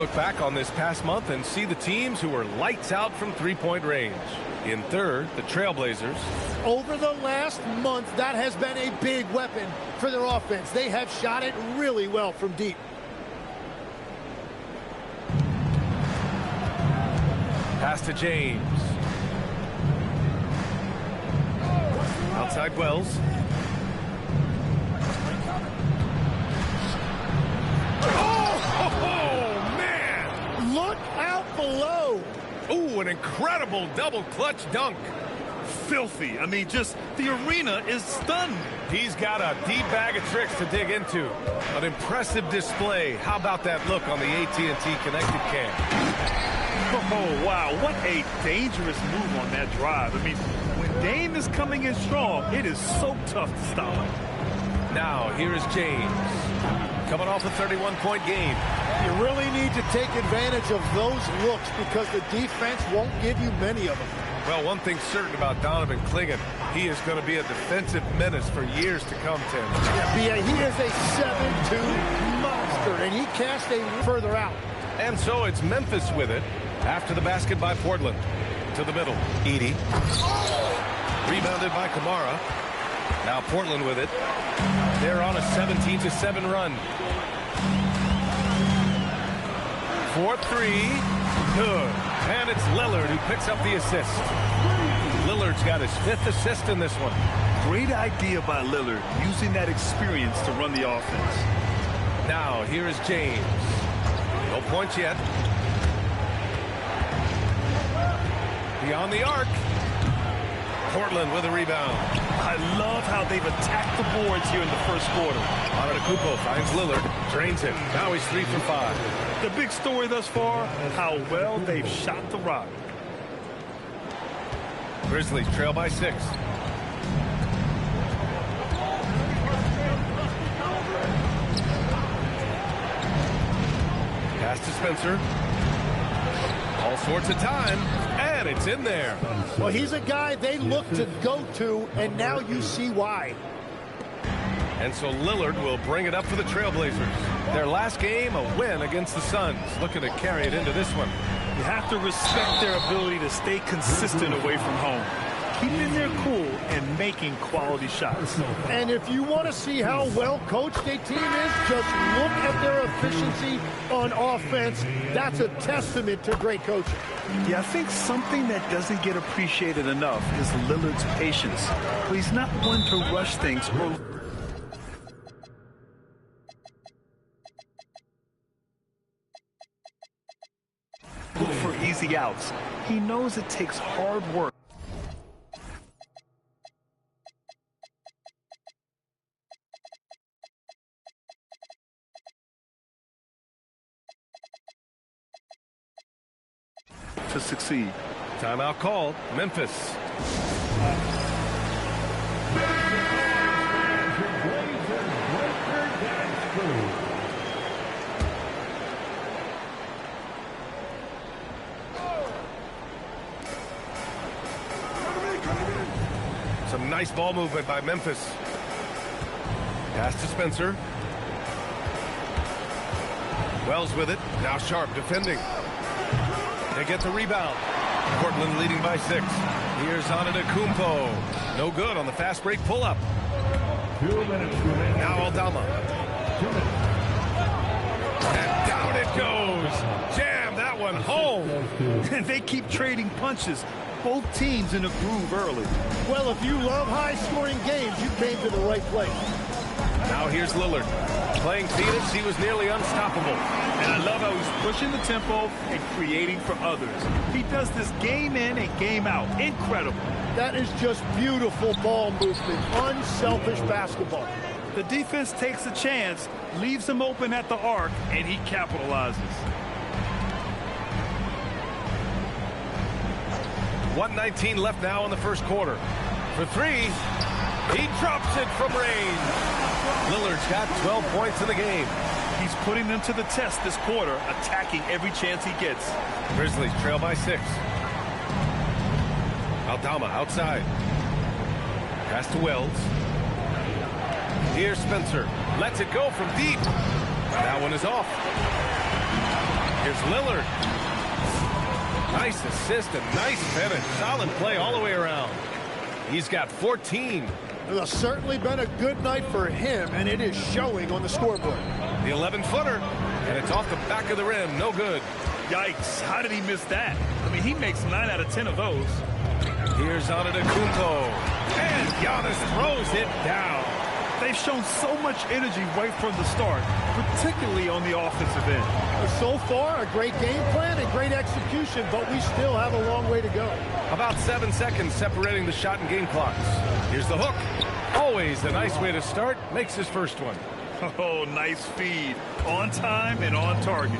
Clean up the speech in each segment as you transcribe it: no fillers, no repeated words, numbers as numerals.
Look back on this past month and see the teams who were lights out from three-point range. In third, the Trailblazers. Over the last month, that has been a big weapon for their offense. They have shot it really well from deep. Pass to James. Outside Wells. Look out below. Ooh, an incredible double clutch dunk. Filthy. I mean, just the arena is stunned. He's got a deep bag of tricks to dig into. An impressive display. How about that look on the AT&T connected cam? Oh, wow. What a dangerous move on that drive. I mean, when Dame is coming in strong, it is so tough to stop him. Now, here is James. Coming off a 31-point game. You really need to take advantage of those looks because the defense won't give you many of them. Well, one thing's certain about Donovan Clingan. He is going to be a defensive menace for years to come, Tim. Yeah, he is a 7'2" monster, and he cast a further out. And so it's Memphis with it after the basket by Portland. To the middle, Edey. Rebounded by Kamara. Now Portland with it. They're on a 17-7 run. 4-3. Good. And it's Lillard who picks up the assist. Lillard's got his 5th assist in this one. Great idea by Lillard, using that experience to run the offense. Now, here is James. No points yet. Beyond the arc. Portland with a rebound. I love how they've attacked the boards here in the first quarter. Antetokounmpo finds Lillard, drains it. Now he's 3 for 5. The big story thus far, how well they've shot the rock. Grizzlies trail by 6. Pass to Spencer. All sorts of time, and it's in there. Well, he's a guy they look to go to, and now you see why. And so Lillard will bring it up for the Trailblazers. Their last game, a win against the Suns. Looking to carry it into this one. You have to respect their ability to stay consistent away from home. Keeping their cool and making quality shots. And if you want to see how well coached a team is, just look at their efficiency on offense. That's a testament to great coaching. Yeah, I think something that doesn't get appreciated enough is Lillard's patience. But he's not one to rush things or look for easy outs. He knows it takes hard work. To succeed. Timeout called. Memphis. Some nice ball movement by Memphis. Pass to Spencer. Wells with it. Now Sharp defending. They get the rebound. Portland leading by 6. Here's Antetokounmpo. No good on the fast break pull-up. Now Aldama. And down it goes. Jam that one home. And they keep trading punches. Both teams in a groove early. Well, if you love high-scoring games, you came to the right place. Now here's Lillard. Playing Phoenix, he was nearly unstoppable. And I love how he's pushing the tempo and creating for others. He does this game in and game out. Incredible. That is just beautiful ball movement. Unselfish basketball. The defense takes a chance, leaves him open at the arc, and he capitalizes. 1:19 left now in the first quarter. For 3, he drops it from range. Lillard's got 12 points in the game. He's putting them to the test this quarter, attacking every chance he gets. Grizzlies trail by 6. Aldama outside. Pass to Wells. Here's Spencer. Lets it go from deep. That one is off. Here's Lillard. Nice assist and nice finish. Solid play all the way around. He's got 14. It's certainly been a good night for him, and it is showing on the scoreboard. The 11-footer, and it's off the back of the rim. No good. Yikes, how did he miss that? I mean, he makes 9 out of 10 of those. Here's Antetokounmpo, and Giannis throws it down. They've shown so much energy right from the start, particularly on the offensive end. So far, a great game plan and great execution, but we still have a long way to go. About 7 seconds separating the shot and game clocks. Here's the hook. Always a nice way to start. Makes his first one. Oh, nice feed. On time and on target.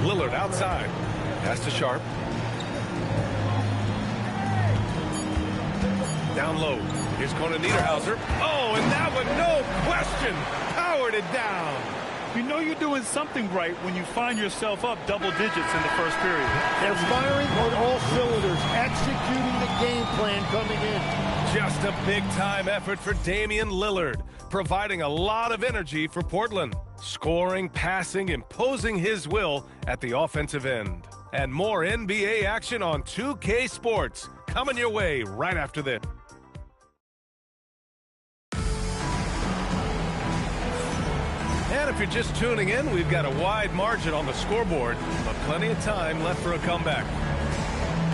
Lillard outside. Pass to Sharp. Down low. Here's Conan Niederhauser. Oh, and that one, no question, powered it down. You know you're doing something right when you find yourself up double digits in the first period. They're firing on all cylinders, executing the game plan coming in. Just a big-time effort for Damian Lillard, providing a lot of energy for Portland. Scoring, passing, imposing his will at the offensive end. And more NBA action on 2K Sports coming your way right after this. And if you're just tuning in, we've got a wide margin on the scoreboard, but plenty of time left for a comeback.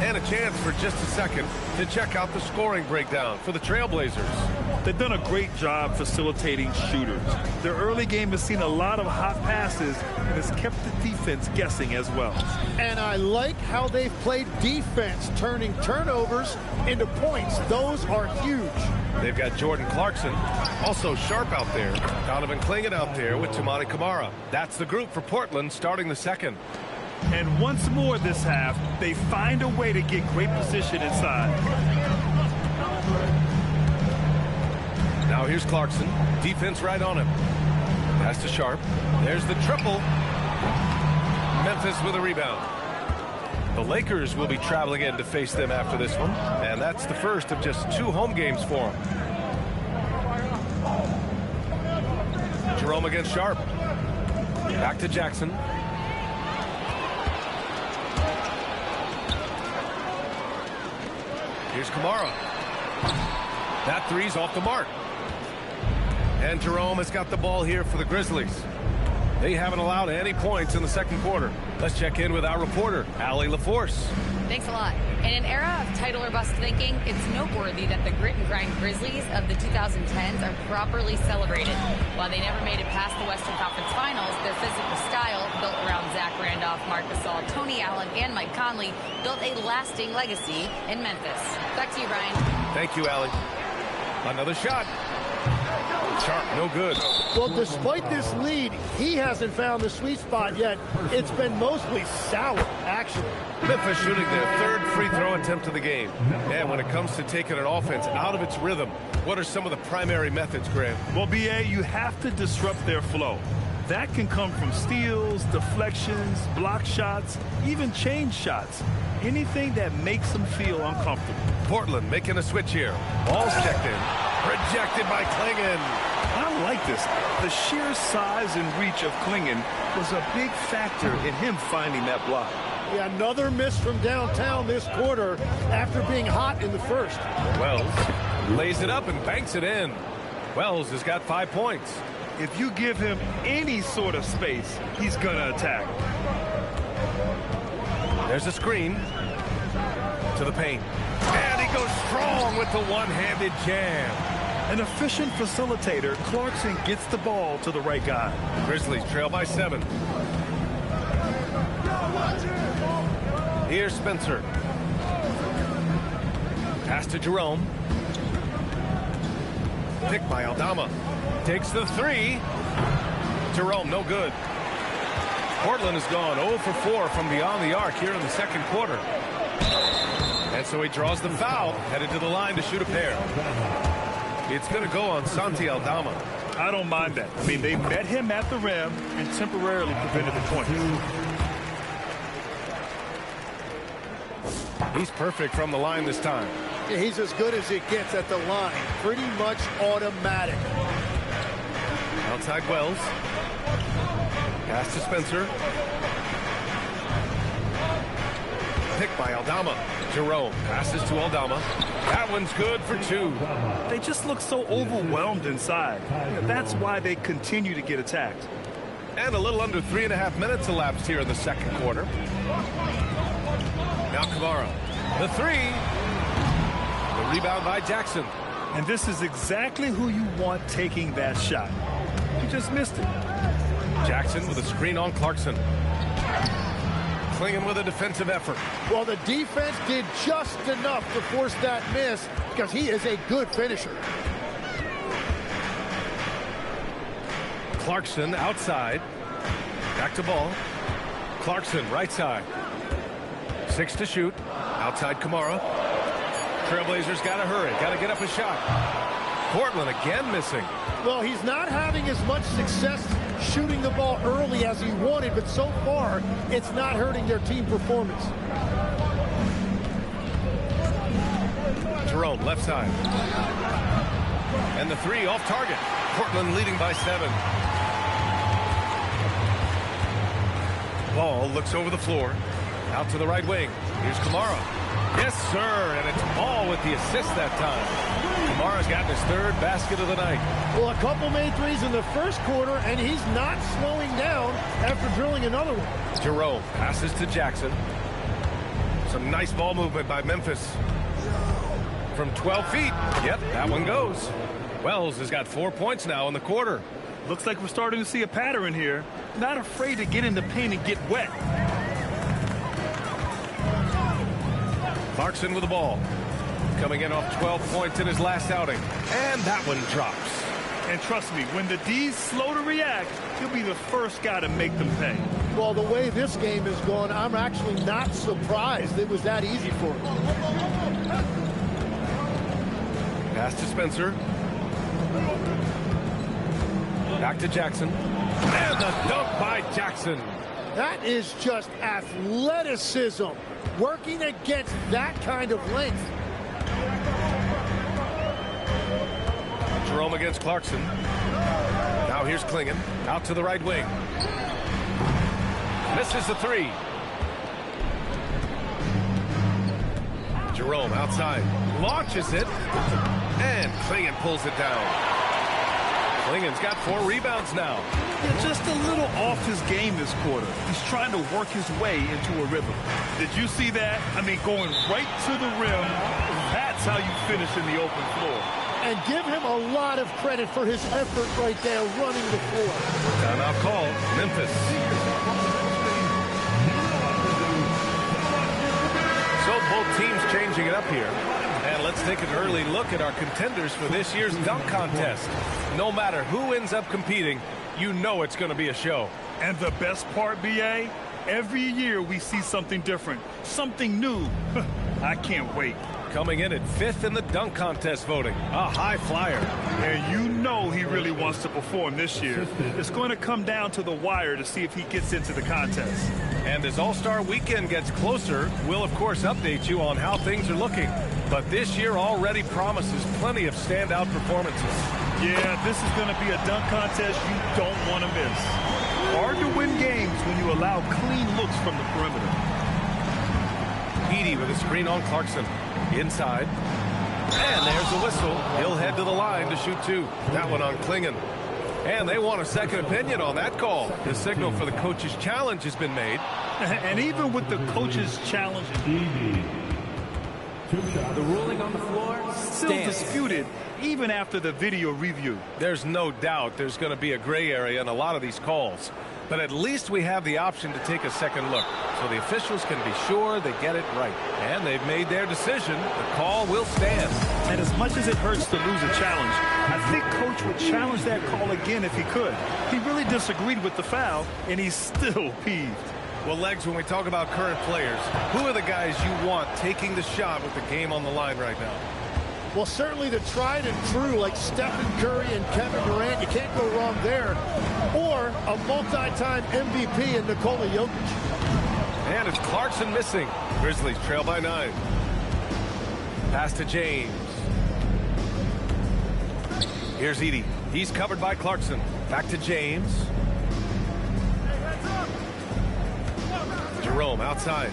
And a chance for just a second to check out the scoring breakdown for the Trailblazers. They've done a great job facilitating shooters. Their early game has seen a lot of hot passes and has kept the defense guessing as well. And I like how they've played defense, turning turnovers into points. Those are huge. They've got Jordan Clarkson, also Sharp out there. Donovan Clingan out there with Toumani Camara. That's the group for Portland starting the second. And once more this half, they find a way to get great position inside. Now here's Clarkson. Defense right on him. Pass to Sharp. There's the triple. Memphis with a rebound. The Lakers will be traveling in to face them after this one. And that's the first of just 2 home games for them. Jerome against Sharp. Back to Jackson. Here's Camara. That three's off the mark. And Jerome has got the ball here for the Grizzlies. They haven't allowed any points in the second quarter. Let's check in with our reporter, Allie LaForce. Thanks a lot. In an era of title or bust thinking, it's noteworthy that the grit and grind Grizzlies of the 2010s are properly celebrated. While they never made it past the Western Conference Finals, their physical style, built around Zach Randolph, Marc Gasol, Tony Allen, and Mike Conley, built a lasting legacy in Memphis. Back to you, Brian. Thank you, Allie. Another shot. Sharp, no good. Well, despite this lead, he hasn't found the sweet spot yet. It's been mostly sour, actually. Memphis shooting their 3rd free throw attempt of the game. And when it comes to taking an offense out of its rhythm, what are some of the primary methods, Graham? Well, B.A., you have to disrupt their flow. That can come from steals, deflections, block shots, even change shots. Anything that makes them feel uncomfortable. Portland making a switch here. Ball's checked in. Rejected by Clingan. I like this. The sheer size and reach of Clingan was a big factor in him finding that block. Yeah, another miss from downtown this quarter after being hot in the first. Wells lays it up and banks it in. Wells has got 5 points. If you give him any sort of space, he's going to attack. There's a screen to the paint. And he goes strong with the one-handed jam. An efficient facilitator, Clarkson gets the ball to the right guy. Grizzlies trail by 7. Here's Spencer. Pass to Jerome. Picked by Aldama. Takes the 3. Jerome, no good. Portland has gone 0 for 4 from beyond the arc here in the second quarter. And so he draws the foul, headed to the line to shoot a pair. It's going to go on Santi Aldama. I don't mind that. I mean, they met him at the rim and temporarily prevented the points. He's perfect from the line this time. Yeah, he's as good as it gets at the line. Pretty much automatic. Outside Wells. Pass to Spencer. Picked by Aldama. Jerome passes to Aldama. That one's good for 2. They just look so overwhelmed inside. That's why they continue to get attacked. And a little under 3.5 minutes elapsed here in the second quarter. Now Kamara. The 3. The rebound by Jackson. And this is exactly who you want taking that shot. He just missed it. Jackson with a screen on Clarkson. Clingan with a defensive effort. Well, the defense did just enough to force that miss because he is a good finisher. Clarkson outside. Back to ball. Clarkson right side. 6 to shoot. Outside Kamara. Trailblazers got to hurry. Got to get up a shot. Portland again missing. Well, he's not having as much success shooting the ball early as he wanted, but so far, it's not hurting their team performance. Jerome, left side. And the 3 off target. Portland leading by 7. Ball looks over the floor. Out to the right wing. Here's Kamara. Yes, sir, and it's Ball with the assist that time. Kamara's gotten his 3rd basket of the night. Well, a couple made threes in the first quarter, and he's not slowing down after drilling another one. Jerome passes to Jackson. Some nice ball movement by Memphis. From 12 feet. Yep, that one goes. Wells has got 4 points now in the quarter. Looks like we're starting to see a pattern here. Not afraid to get in the paint and get wet. Clarkson with the ball. Coming in off 12 points in his last outing. And that one drops. And trust me, when the D's slow to react, he'll be the first guy to make them pay. Well, the way this game is going, I'm actually not surprised it was that easy for him. Pass to Spencer. Back to Jackson. And the dunk by Jackson. That is just athleticism, working against that kind of length. Jerome against Clarkson. Now here's Clingan. Out to the right wing. Misses the 3. Jerome outside. Launches it. And Clingan pulls it down. Clingan's got 4 rebounds now. Yeah, just a little off his game this quarter. He's trying to work his way into a rhythm. Did you see that? I mean, going right to the rim. That's how you finish in the open floor. And give him a lot of credit for his effort right there running the floor. Timeout call. Memphis. So both teams changing it up here. And let's take an early look at our contenders for this year's dunk contest. No matter who ends up competing, you know it's going to be a show. And the best part, B.A., every year we see something different, something new. I can't wait. Coming in at 5th in the dunk contest voting, a high flyer. And you know he really wants to perform this year. It's going to come down to the wire to see if he gets into the contest. And as All-Star Weekend gets closer, we'll of course update you on how things are looking. But this year already promises plenty of standout performances. Yeah, this is going to be a dunk contest you don't want to miss. Hard to win games when you allow clean looks from the perimeter. Edey with a screen on Clarkson. Inside. And there's the whistle. He'll head to the line to shoot 2. That one on Clingan. And they want a second opinion on that call. The signal for the coach's challenge has been made. And even with the coach's challenge, the ruling on the floor still disputed even after the video review. There's no doubt there's going to be a gray area in a lot of these calls. But at least we have the option to take a second look, so the officials can be sure they get it right. And they've made their decision. The call will stand. And as much as it hurts to lose a challenge, I think Coach would challenge that call again if he could. He really disagreed with the foul, and he's still peeved. Well, Legs, when we talk about current players, who are the guys you want taking the shot with the game on the line right now? Well, certainly the tried and true like Stephen Curry and Kevin Durant, you can't go wrong there. Or a multi-time MVP in Nikola Jokic. And it's Clarkson missing. Grizzlies trail by 9. Pass to James. Here's Edey. He's covered by Clarkson. Back to James. Jerome outside.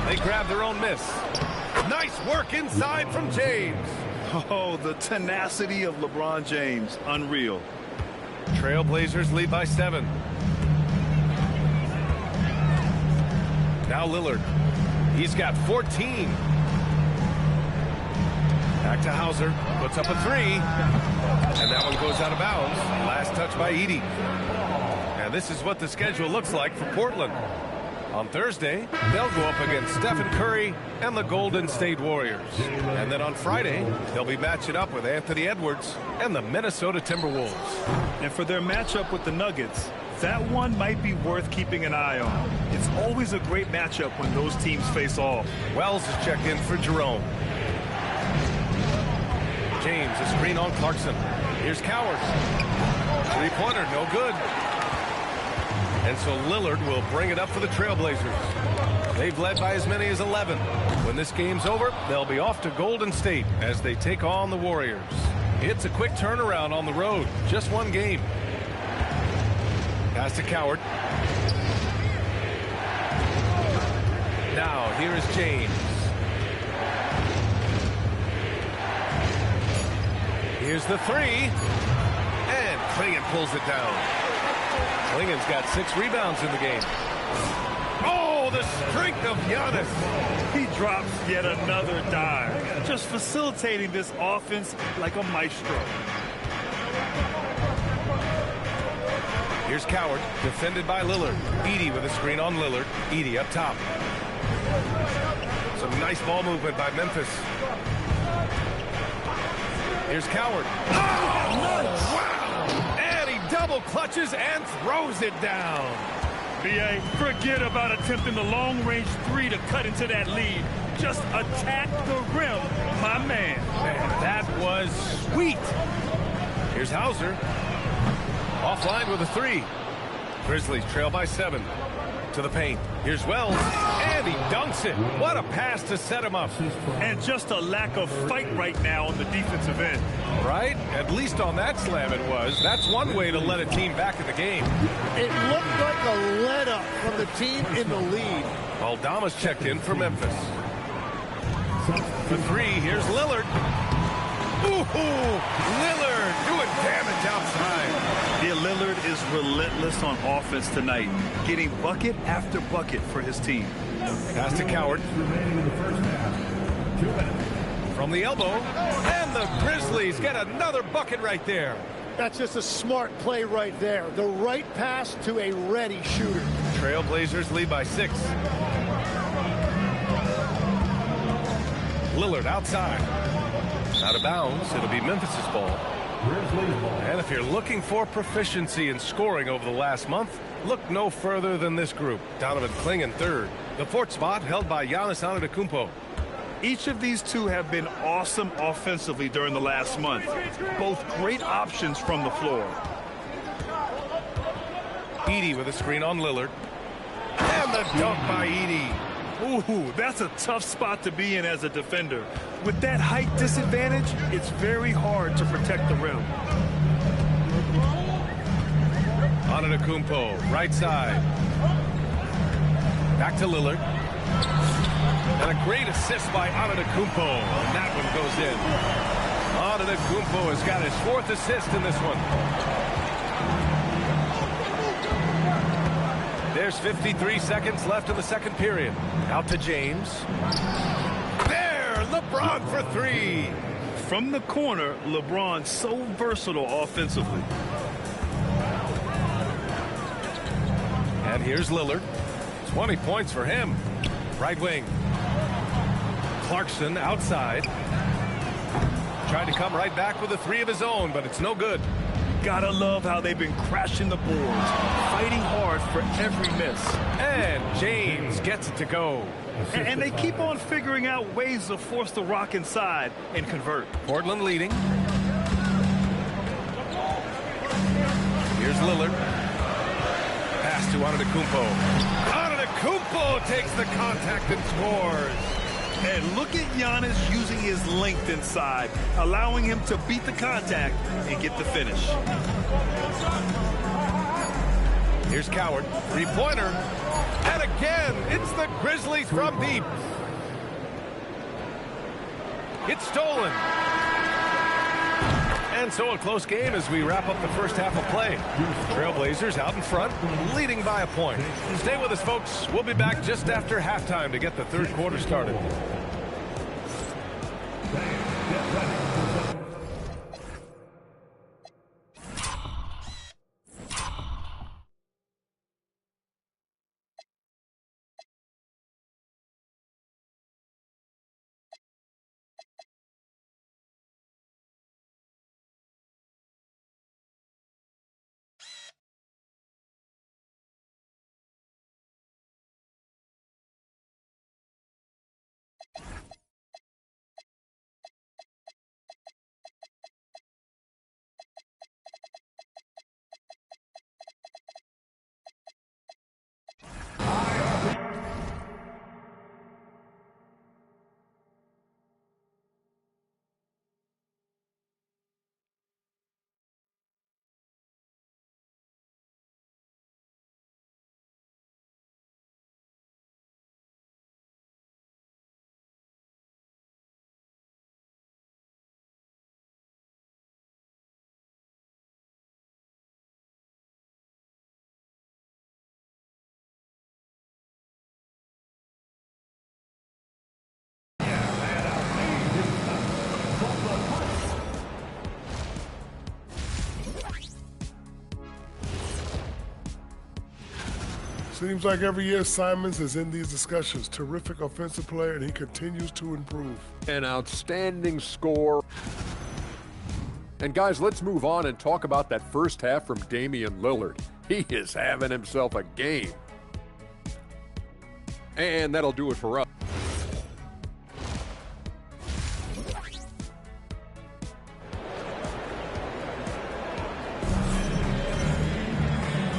They grab their own miss. Nice work inside from James. Oh, the tenacity of LeBron James. Unreal. Trailblazers lead by 7. Now Lillard. He's got 14. Back to Hauser. Puts up a 3. And that one goes out of bounds. Last touch by Edey. And this is what the schedule looks like for Portland. On Thursday, they'll go up against Stephen Curry and the Golden State Warriors. And then on Friday, they'll be matching up with Anthony Edwards and the Minnesota Timberwolves. And for their matchup with the Nuggets, that one might be worth keeping an eye on. It's always a great matchup when those teams face off. Wells is checked in for Jerome. James, a screen on Clarkson. Here's Coward. Three-pointer, no good. And so Lillard will bring it up for the Trailblazers. They've led by as many as 11. When this game's over, they'll be off to Golden State as they take on the Warriors. It's a quick turnaround on the road. Just one game. Pass to Coward. Now, here is James. Here's the 3. And Clingan pulls it down. Clingan's got 6 rebounds in the game. Oh, the strength of Giannis. He drops yet another dive, just facilitating this offense like a maestro. Here's Coward, defended by Lillard. Edey with a screen on Lillard. Edey up top. Some nice ball movement by Memphis. Here's Coward. Oh, wow! And he double clutches and throws it down. B.A., forget about attempting the long-range 3 to cut into that lead. Just attack the rim, my man. Man, that was sweet. Here's Hauser. Offline with a 3. Grizzlies trail by 7. To the paint. Here's Wells. And he dunks it. What a pass to set him up. And just a lack of fight right now on the defensive end. Right? At least on that slam it was. That's one way to let a team back in the game. It looked like a let-up from the team in the lead. Aldama's checked in for Memphis. For 3, here's Lillard. Ooh, Lillard doing damage outside. Yeah, Lillard is relentless on offense tonight, getting bucket after bucket for his team. Pass to Coward. From the elbow, and the Grizzlies get another bucket right there. That's just a smart play right there. The right pass to a ready shooter. Trailblazers lead by 6. Lillard outside. Out of bounds. It'll be Memphis's ball. And if you're looking for proficiency in scoring over the last month, look no further than this group. Donovan Clingan 3rd. The 4th spot held by Giannis Antetokounmpo. Each of these two have been awesome offensively during the last month. Both great options from the floor. Edey with a screen on Lillard. And the dunk by Edey. Ooh, that's a tough spot to be in as a defender. With that height disadvantage, it's very hard to protect the rim. Antetokounmpo, right side. Back to Lillard. And a great assist by Antetokounmpo. And that one goes in. Antetokounmpo has got his 4th assist in this one. There's 53 seconds left in the second period. Out to James. There, LeBron for 3. From the corner, LeBron so versatile offensively. And here's Lillard. 20 points for him. Right wing. Clarkson outside. Tried to come right back with a 3 of his own, but it's no good. Gotta love how they've been crashing the boards, fighting hard for every miss. And James gets it to go. And they keep on figuring out ways to force the rock inside and convert. Portland leading. Here's Lillard. Pass to Antetokounmpo. Antetokounmpo takes the contact and scores. And look at Giannis using his length inside, allowing him to beat the contact and get the finish. Here's Coward. Three-pointer. And again, it's the Grizzlies from deep. It's stolen. And so a close game as we wrap up the first half of play. Trailblazers out in front, leading by a point. Stay with us, folks. We'll be back just after halftime to get the third quarter started. Seems like every year Simons is in these discussions. Terrific offensive player, and he continues to improve. An outstanding score. And guys, let's move on and talk about that first half from Damian Lillard. He is having himself a game. And that'll do it for us.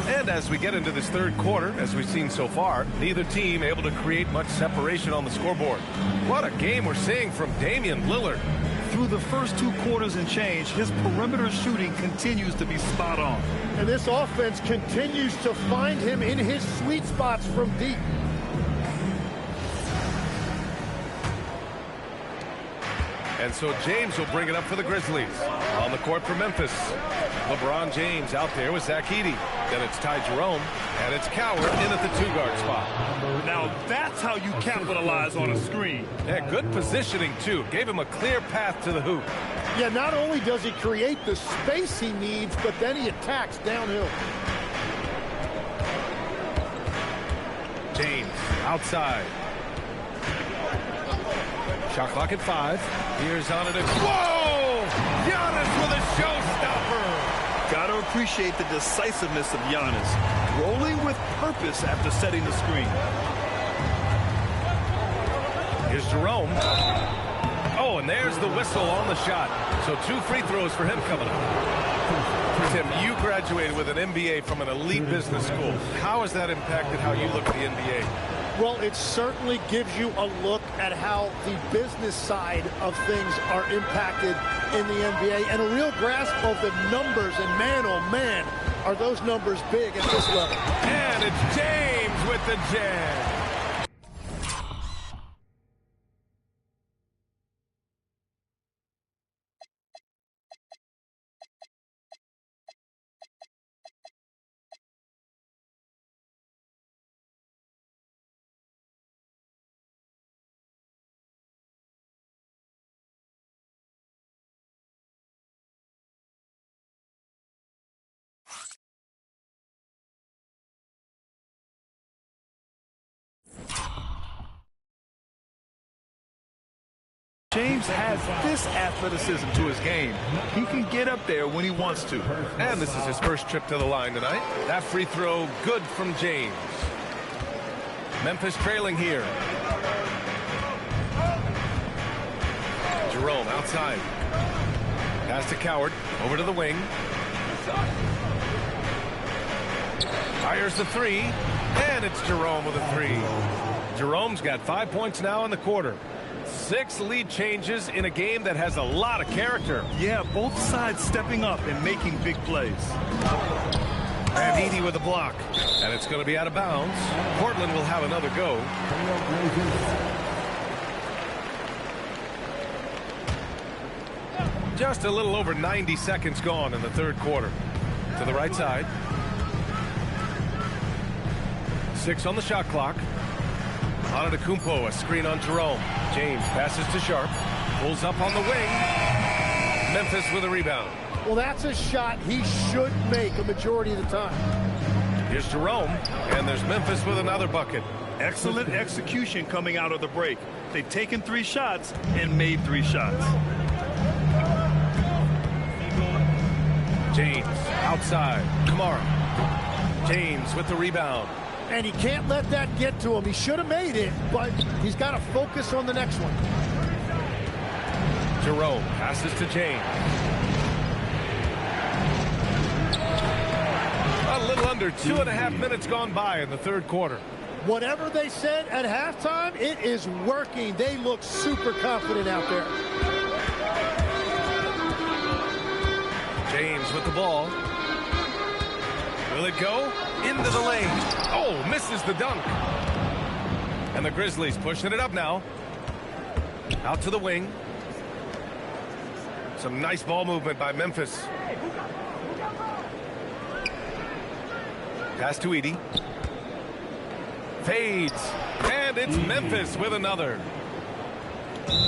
And as we get into this third quarter, as we've seen so far, neither team able to create much separation on the scoreboard. What a game we're seeing from Damian Lillard. Through the first 2 quarters and change, his perimeter shooting continues to be spot on. And this offense continues to find him in his sweet spots from deep. And so James will bring it up for the Grizzlies. On the court for Memphis. LeBron James out there with Zach Edey. Then it's Ty Jerome. And it's Coward in at the 2-guard spot. Now that's how you capitalize on a screen. Yeah, good positioning, too. Gave him a clear path to the hoop. Yeah, not only does he create the space he needs, but then he attacks downhill. James outside. Shot clock at 5. Here's Antetokounmpo. Whoa! Giannis with a showstopper. Got to appreciate the decisiveness of Giannis. Rolling with purpose after setting the screen. Here's Jerome. Oh, and there's the whistle on the shot. So 2 free throws for him coming up. Tim, you graduated with an MBA from an elite business school. How has that impacted how you look at the NBA? Well, it certainly gives you a look at how the business side of things are impacted in the NBA and a real grasp of the numbers. And man, oh man, are those numbers big at this level. And it's James with the jam. James has this athleticism to his game. He can get up there when he wants to. And this is his first trip to the line tonight. That free throw good from James. Memphis trailing here. Jerome outside. Pass to Coward. Over to the wing. Fires the three. And it's Jerome with a three. Jerome's got 5 points now in the quarter. 6 lead changes in a game that has a lot of character. Yeah, both sides stepping up and making big plays. And Edey with a block. And it's going to be out of bounds. Portland will have another go. Just a little over 90 seconds gone in the third quarter. To the right side. 6 on the shot clock. Antetokounmpo, a screen on Jerome. James passes to Sharp. Pulls up on the wing. Memphis with a rebound. Well, that's a shot he should make a majority of the time. Here's Jerome, and there's Memphis with another bucket. Excellent execution coming out of the break. They've taken 3 shots and made 3 shots. James outside. Kamara. James with the rebound. And he can't let that get to him. He should have made it, but he's got to focus on the next one. Jerome passes to James. A little under 2.5 minutes gone by in the third quarter. Whatever they said at halftime, it is working. They look super confident out there. James with the ball. Will it go? Into the lane. Oh, misses the dunk. And the Grizzlies pushing it up now. Out to the wing. Some nice ball movement by Memphis. Pass to Edey. Fades. And it's Memphis with another.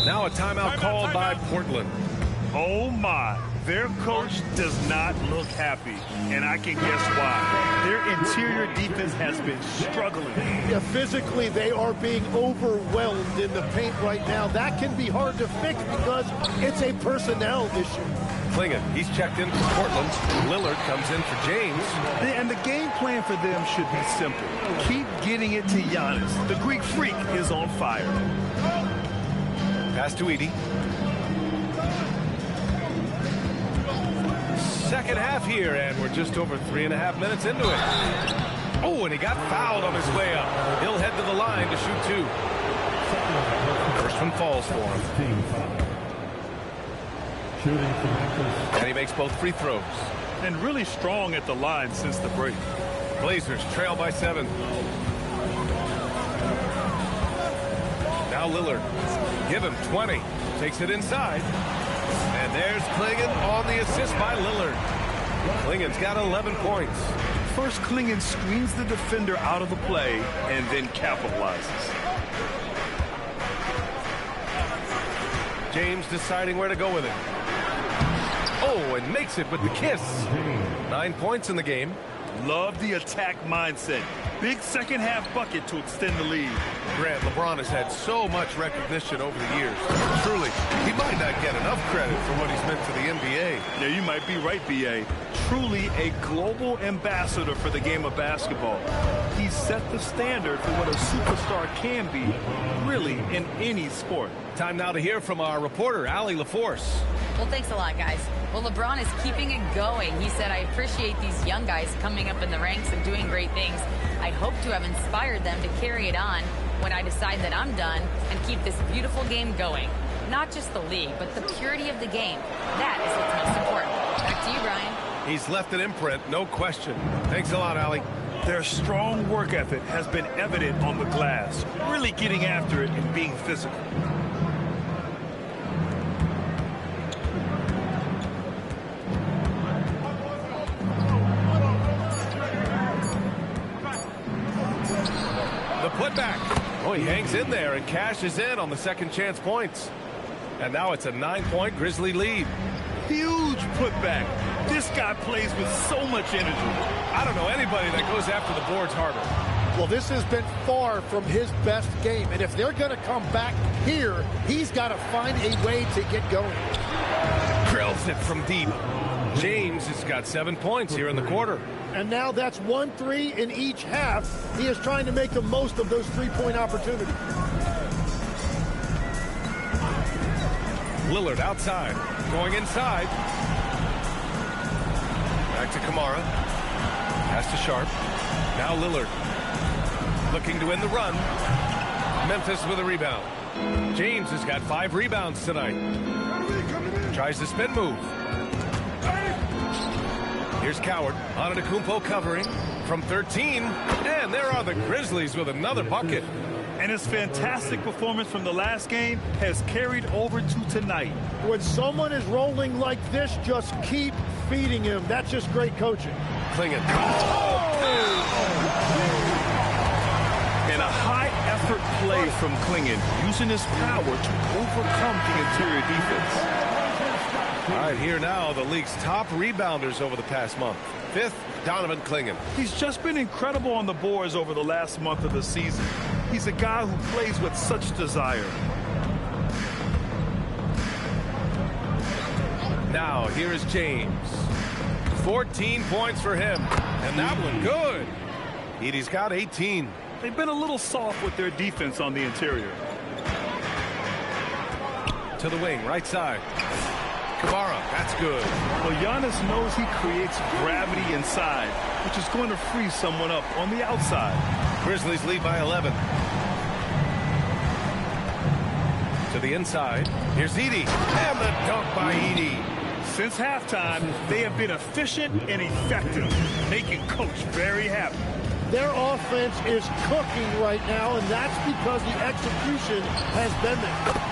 Now a timeout called by Portland. Oh, my. Their coach does not look happy, and I can guess why. Their interior defense has been struggling. Yeah, physically, they are being overwhelmed in the paint right now. That can be hard to fix because it's a personnel issue. Clingan, he's checked in for Portland. Lillard comes in for James. And the game plan for them should be simple. Keep getting it to Giannis. The Greek freak is on fire. Pass to Edey. Second half here, and we're just over 3.5 minutes into it. Oh, and he got fouled on his way up. He'll head to the line to shoot 2. First one falls for him. And he makes both free throws. And really strong at the line since the break. Blazers trail by 7. Now Lillard. Give him 20. Takes it inside. And there's Clingan on the assist by Lillard. Clingan's got 11 points. First, Clingan screens the defender out of the play and then capitalizes. James deciding where to go with it. Oh, and makes it with the kiss. 9 points in the game. Love the attack mindset. Big second half bucket to extend the lead. Grant, LeBron has had so much recognition over the years. Truly, he might not get enough credit for what he's meant to the NBA. Yeah, you might be right, B.A. Truly a global ambassador for the game of basketball. He set the standard for what a superstar can be, really, in any sport. Time now to hear from our reporter, Allie LaForce. Well, thanks a lot, guys. Well, LeBron is keeping it going. He said, I appreciate these young guys coming up in the ranks and doing great things. I hope to have inspired them to carry it on when I decide that I'm done and keep this beautiful game going. Not just the league, but the purity of the game. That is what's most important. Back to you, Brian. He's left an imprint, no question. Thanks a lot, Allie. Their strong work ethic has been evident on the glass, really getting after it and being physical. The putback. Oh, he hangs in there and cashes in on the second chance points. And now it's a 9-point Grizzly lead. Huge putback. This guy plays with so much energy. I don't know anybody that goes after the boards harder. Well, this has been far from his best game, and if they're going to come back here, he's got to find a way to get going. Drills it from deep. James has got 7 points here in the quarter. And now that's 1-3 in each half. He is trying to make the most of those three-point opportunities. Lillard outside, going inside. Back to Kamara. Pass to Sharp. Now Lillard looking to win the run. Memphis with a rebound. James has got 5 rebounds tonight. Tries the spin move. Here's Coward. Antetokounmpo covering from 13. And there are the Grizzlies with another bucket. And his fantastic performance from the last game has carried over to tonight. When someone is rolling like this, just keep feeding him. That's just great coaching. Clingan. And a high-effort play from Clingan, using his power to overcome the interior defense. All right, here now, the league's top rebounders over the past month. 5th, Donovan Clingan. He's just been incredible on the boards over the last month of the season. He's a guy who plays with such desire. Now, here is James. 14 points for him. And that one good. Edie's got 18. They've been a little soft with their defense on the interior. To the wing, right side. Kamara, that's good. Well, Giannis knows he creates gravity inside, which is going to free someone up on the outside. Grizzlies lead by 11. To the inside. Here's Edie. And the dunk by Edie. Since halftime, they have been efficient and effective, making Coach very happy. Their offense is cooking right now, and that's because the execution has been there.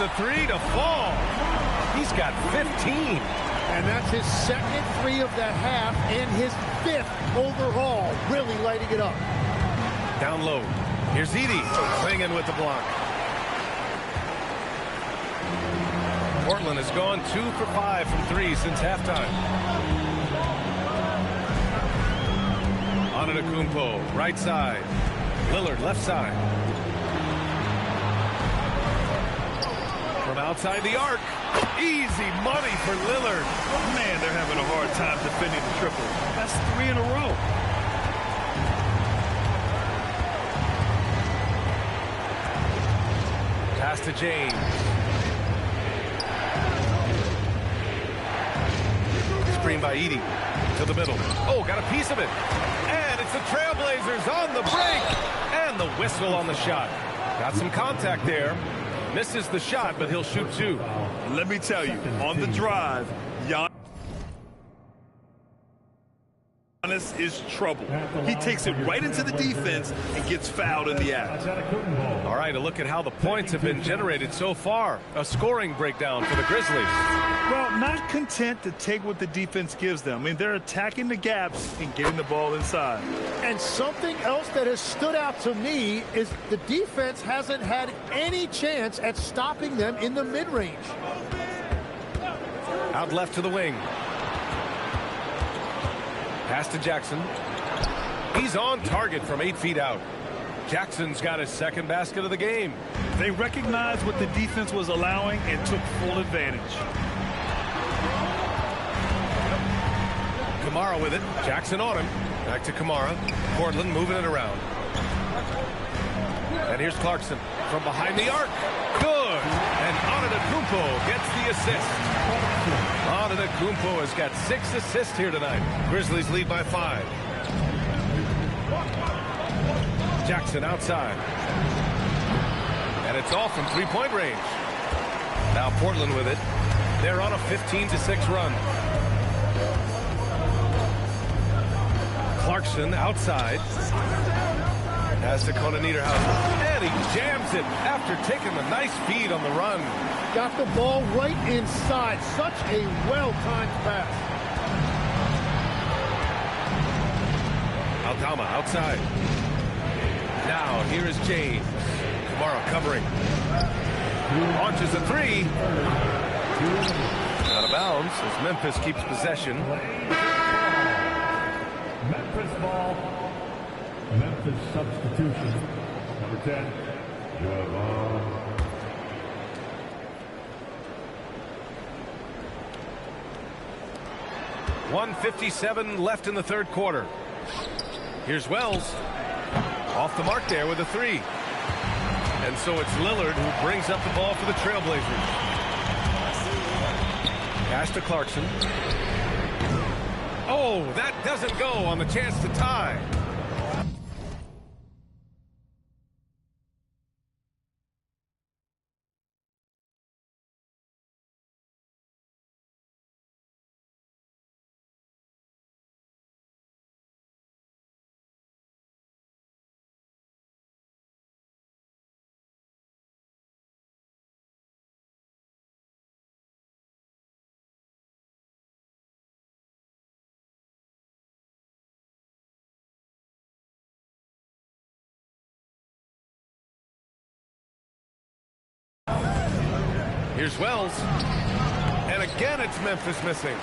the three to fall. He's got 15. And that's his second three of the half and his 5th overall. Really lighting it up. Down low. Here's Edey clinging with the block. Portland has gone 2 for 5 from 3 since halftime. Antetokounmpo, right side. Lillard, left side. From outside the arc. Easy money for Lillard. Man, they're having a hard time defending the triple. That's 3 in a row. Pass to James. Screen by Edey to the middle. Oh, got a piece of it. And it's the Trailblazers on the break. And the whistle on the shot. Got some contact there. Misses the shot, but he'll shoot 2. Let me tell you, on the drive, Giannis is trouble. He takes it right into the defense and gets fouled in the act. All right, a look at how the points have been generated so far. A scoring breakdown for the Grizzlies. Well, not content to take what the defense gives them. I mean, they're attacking the gaps and getting the ball inside. And something else that has stood out to me is the defense hasn't had any chance at stopping them in the mid-range. Out left to the wing. Pass to Jackson. He's on target from 8 feet out. Jackson's got his second basket of the game. They recognized what the defense was allowing and took full advantage. Kamara with it. Jackson on him. Back to Kamara. Portland moving it around. And here's Clarkson from behind the arc. Good. And Antetokounmpo gets the assist. Antetokounmpo has got 6 assists here tonight. Grizzlies lead by 5. Jackson outside. And it's off from 3-point range. Now Portland with it. They're on a 15-6 run. Clarkson outside. Has to Kona Niederhauser. And he jams it after taking the nice feed on the run. Got the ball right inside. Such a well-timed pass. Aldama outside. Now here is James. Kamara covering. Launches a 3. Out of bounds as Memphis keeps possession. Memphis ball. Memphis substitution. Number 10, Javon. .157 left in the third quarter. Here's Wells. Off the mark there with a 3. And so it's Lillard who brings up the ball for the Trailblazers. Pass to Clarkson. Oh, that doesn't go on the chance to tie. Here's Wells. And again, it's Memphis missing.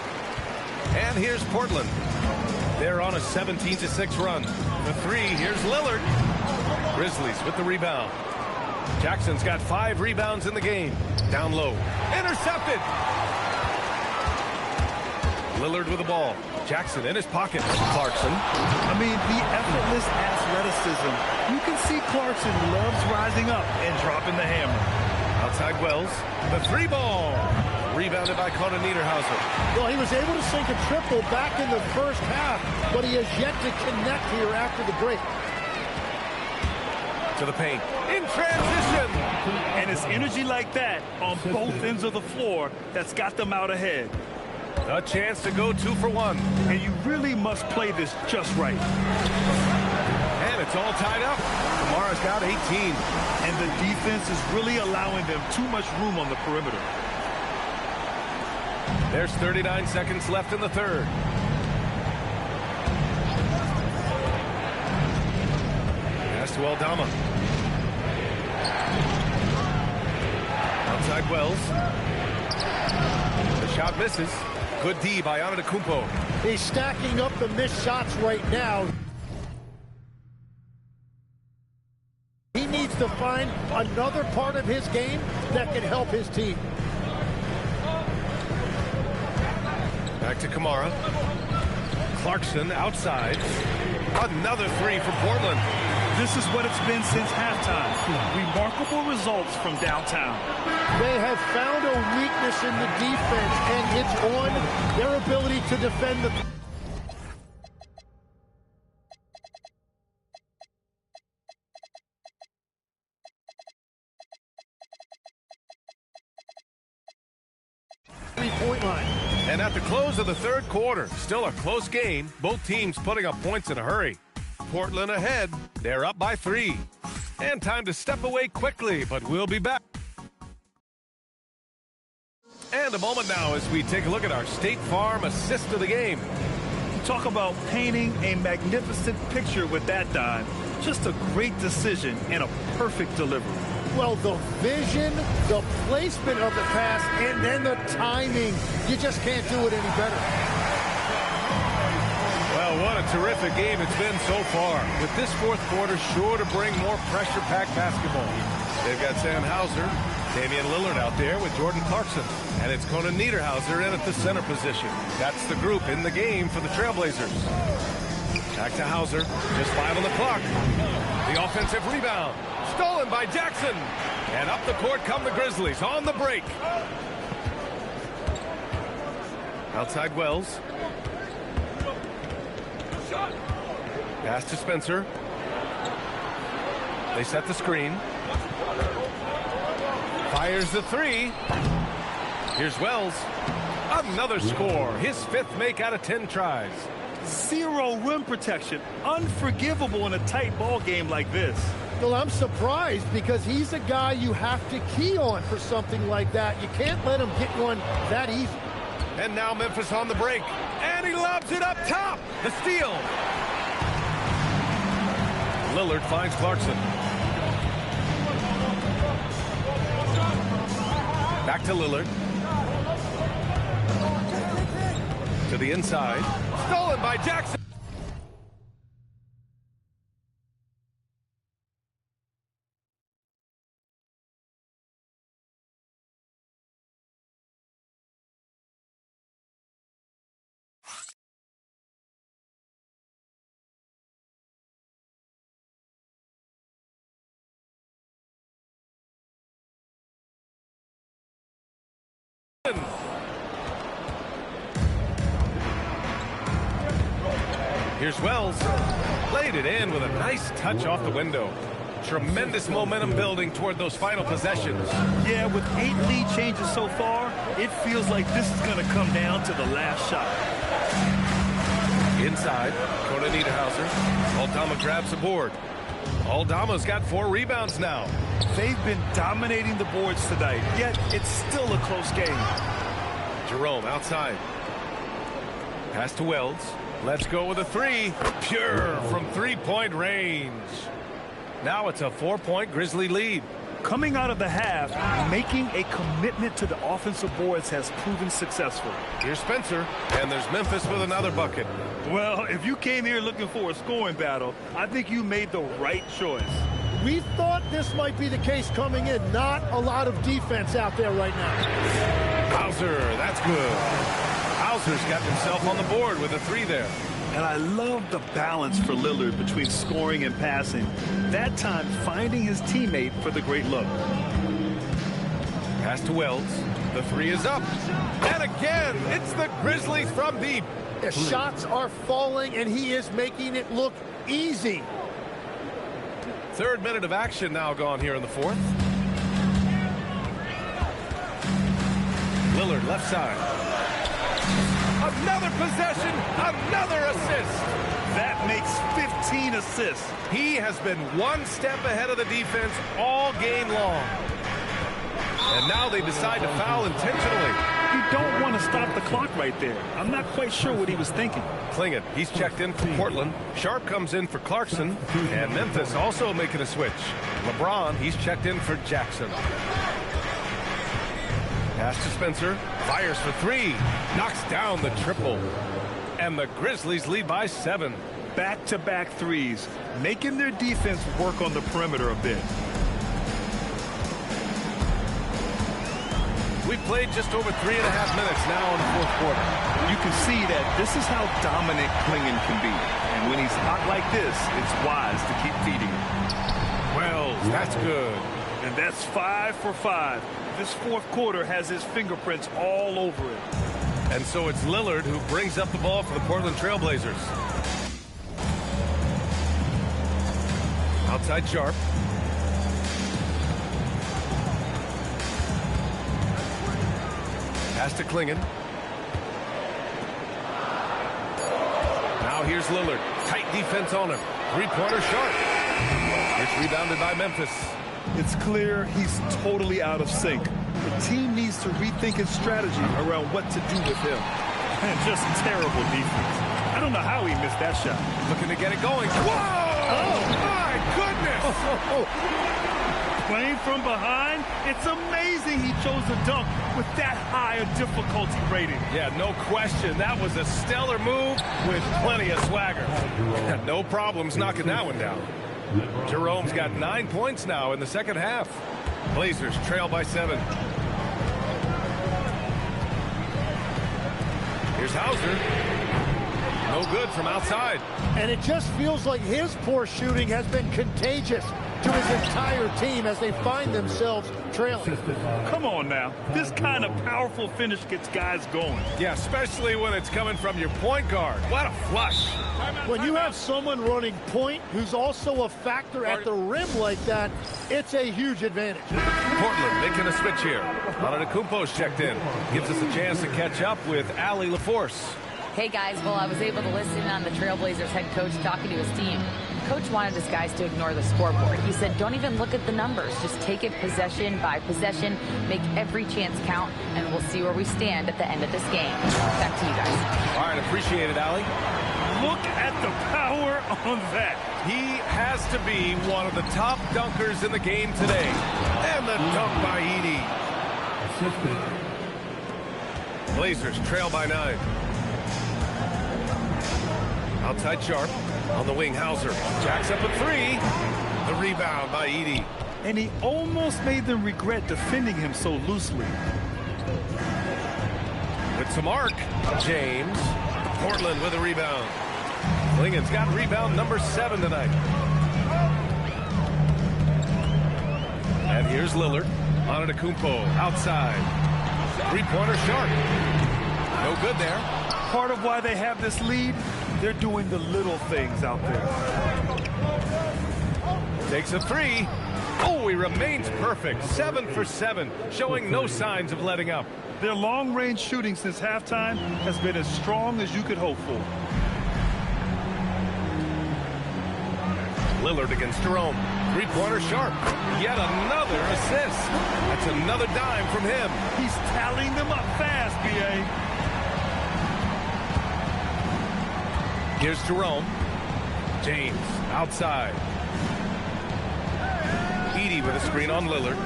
And here's Portland. They're on a 17-6 run. The 3, here's Lillard. Grizzlies with the rebound. Jackson's got 5 rebounds in the game. Down low. Intercepted. Lillard with the ball. Jackson in his pocket. Clarkson. I mean, the effortless athleticism. You can see Clarkson loves rising up and dropping the hammer. Outside Wells. The 3 ball. Rebounded by Kona Niederhauser. Well, he was able to sink a triple back in the first half, but he has yet to connect here after the break. To the paint. In transition. And it's energy like that on both ends of the floor that's got them out ahead. A chance to go 2 for 1. And you really must play this just right. And And it's all tied up. Kamara's got 18. And the defense is really allowing them too much room on the perimeter. There's 39 seconds left in the third. Pass to Aldama. Outside Wells. The shot misses. Good D by Antetokounmpo. He's stacking up the missed shots right now. He needs to find another part of his game that can help his team. Back to Kamara. Clarkson outside. Another three for Portland. This is what it's been since halftime. Remarkable results from downtown. They have found a weakness in the defense, and it's on their ability to defend the... three-point line. And at the close of the third quarter, still a close game. Both teams putting up points in a hurry. Portland ahead. They're up by 3. And time to step away quickly, but we'll be back. And a moment now as we take a look at our State Farm assist of the game. Talk about painting a magnificent picture with that dive. Just a great decision and a perfect delivery. Well, the vision, the placement of the pass, and then the timing. You just can't do it any better. Well, what a terrific game it's been so far. With this fourth quarter sure to bring more pressure-packed basketball. They've got Sam Hauser, Damian Lillard out there with Jordan Clarkson. And it's Conan Niederhauser in at the center position. That's the group in the game for the Trailblazers. Back to Hauser. Just 5 on the clock. The offensive rebound. Stolen by Jackson. And up the court come the Grizzlies on the break. Outside Wells. Pass to Spencer. They set the screen. Fires the three. Here's Wells. Another score. His 5th make out of 10 tries. Zero rim protection. Unforgivable in a tight ball game like this. Well, I'm surprised because he's a guy you have to key on for something like that. You can't let him get one that easy. And now Memphis on the break. And he lobs it up top. The steal. Lillard finds Clarkson. Back to Lillard. To the inside. Stolen by Jackson. Here's Wells. Laid it in with a nice touch off the window. Tremendous momentum building toward those final possessions. Yeah, with 8 lead changes so far, it feels like this is going to come down to the last shot. Inside, Conan Niederhauser. Aldama grabs the board. Aldama's got 4 rebounds now. They've been dominating the boards tonight, yet it's still a close game. Jerome outside. Pass to Wells. Let's go with a 3. Pure from 3-point range. Now it's a 4-point Grizzly lead. Coming out of the half, making a commitment to the offensive boards has proven successful. Here's Spencer, and there's Memphis with another bucket. Well, if you came here looking for a scoring battle, I think you made the right choice. We thought this might be the case coming in. Not a lot of defense out there right now. Hauser, that's good. Hauser's got himself on the board with a 3 there. And I love the balance for Lillard between scoring and passing. That time finding his teammate for the great look. Pass to Wells. The 3 is up. And again, it's the Grizzlies from deep. The shots are falling, and he is making it look easy. 3rd minute of action now gone here in the 4th. Lillard left side. Another possession, another assist. That makes 15 assists. He has been one step ahead of the defense all game long. And now they decide to foul intentionally. You don't want to stop the clock right there. I'm not quite sure what he was thinking. Clingan, he's checked in for Portland. Sharp comes in for Clarkson. And Memphis also making a switch. LeBron, he's checked in for Jackson. Pass to Spencer. Fires for three. Knocks down the triple. And the Grizzlies lead by 7. Back-to-back threes, making their defense work on the perimeter a bit. We've played just over 3.5 minutes now in the fourth quarter. You can see that this is how dominant Clingan can be. And when he's hot like this, it's wise to keep feeding him. Wells, that's good. And that's 5 for 5. This fourth quarter has his fingerprints all over it. And so it's Lillard who brings up the ball for the Portland Trailblazers. Outside Sharp. Pass to Clingan. Now here's Lillard. Tight defense on him. Three-pointer Sharp. It's rebounded by Memphis. It's clear he's totally out of sync. The team needs to rethink its strategy around what to do with him. And just terrible defense. I don't know how he missed that shot. Looking to get it going. Whoa! Oh, my goodness! Playing from behind, it's amazing he chose a dunk with that high a difficulty rating. Yeah, no question. That was a stellar move with plenty of swagger. No problems knocking that one down. Jerome's got 9 points now in the second half. Blazers trail by 7. Here's Hauser. No good from outside. And it just feels like his poor shooting has been contagious to his entire team as they find themselves trailing. Come on now. This kind of powerful finish gets guys going. Yeah, especially when it's coming from your point guard. What a flush. When you have someone running point who's also a factor at the rim like that, it's a huge advantage. Portland making a switch here. Antetokounmpo's checked in. Gives us a chance to catch up with Allie LaForce. Hey guys, well, I was able to listen in on the Trailblazers head coach talking to his team. Coach wanted his guys to ignore the scoreboard. He said, don't even look at the numbers. Just take it possession by possession, make every chance count, and we'll see where we stand at the end of this game. Back to you guys. All right, appreciate it, Allie. Look at the power on that. He has to be one of the top dunkers in the game today. And the dunk by Edey. Blazers trail by 9. Outside Sharp. On the wing, Hauser. Jacks up a 3. The rebound by Edey. And he almost made them regret defending him so loosely. With some arc. James. Portland with a rebound. Clingan's got rebound number 7 tonight. And here's Lillard. Antetokounmpo outside. Three-pointer Sharp. No good there. Part of why they have this lead, they're doing the little things out there. Takes a 3. Oh, he remains perfect. 7 for 7, showing no signs of letting up. Their long-range shooting since halftime has been as strong as you could hope for. Lillard against Jerome. Three-pointer Sharp. Yet another assist. That's another dime from him. He's tallying them up fast, B.A. Here's Jerome. James outside. Edey with a screen on Lillard.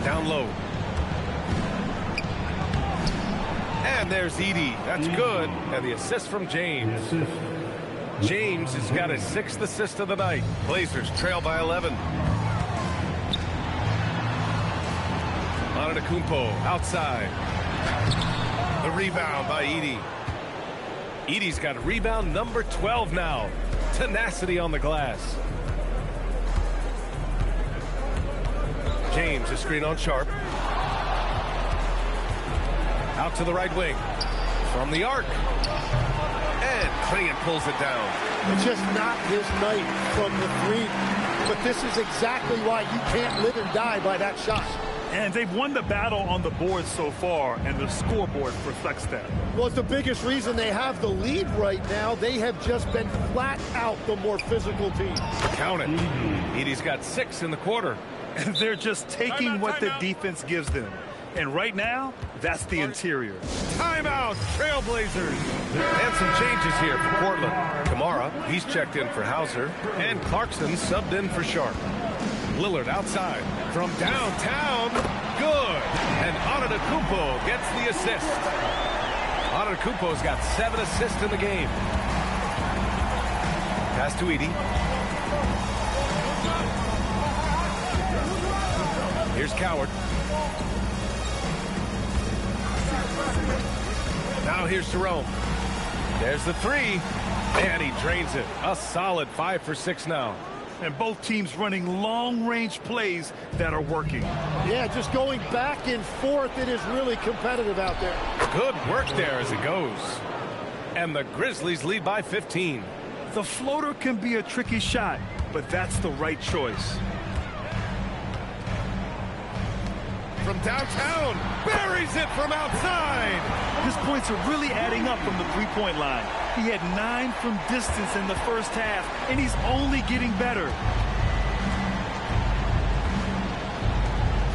Down low. And there's Edey. That's good. And the assist from James. James has got his 6th assist of the night. Blazers trail by 11. Antetokounmpo outside. The rebound by Edey. Edey's got rebound number 12 now. Tenacity on the glass. James, a screen on Sharp. Out to the right wing. From the arc. And Clingan pulls it down. It's just not his night from the 3. But this is exactly why you can't live and die by that shot. And they've won the battle on the board so far, and the scoreboard reflects that. Well, it's the biggest reason they have the lead right now. They have just been flat out the more physical team. Count it. Edey's got 6 in the quarter. And they're just taking what the defense gives them. And right now, that's the interior. Timeout, Trailblazers. And some changes here for Portland. Kamara, he's checked in for Hauser. And Clarkson subbed in for Sharp. Lillard outside from downtown. Good. And Antetokounmpo gets the assist. Antetokounmpo's got 7 assists in the game. Pass to Edey. Here's Coward. Now here's Jerome. There's the 3. And he drains it. A solid 5 for 6 now. And both teams running long-range plays that are working. Yeah, just going back and forth. It is really competitive out there. Good work there as it goes. And the Grizzlies lead by 15. The floater can be a tricky shot, but that's the right choice. From downtown, buries it from outside. His points are really adding up from the three-point line. He had 9 from distance in the first half, and he's only getting better.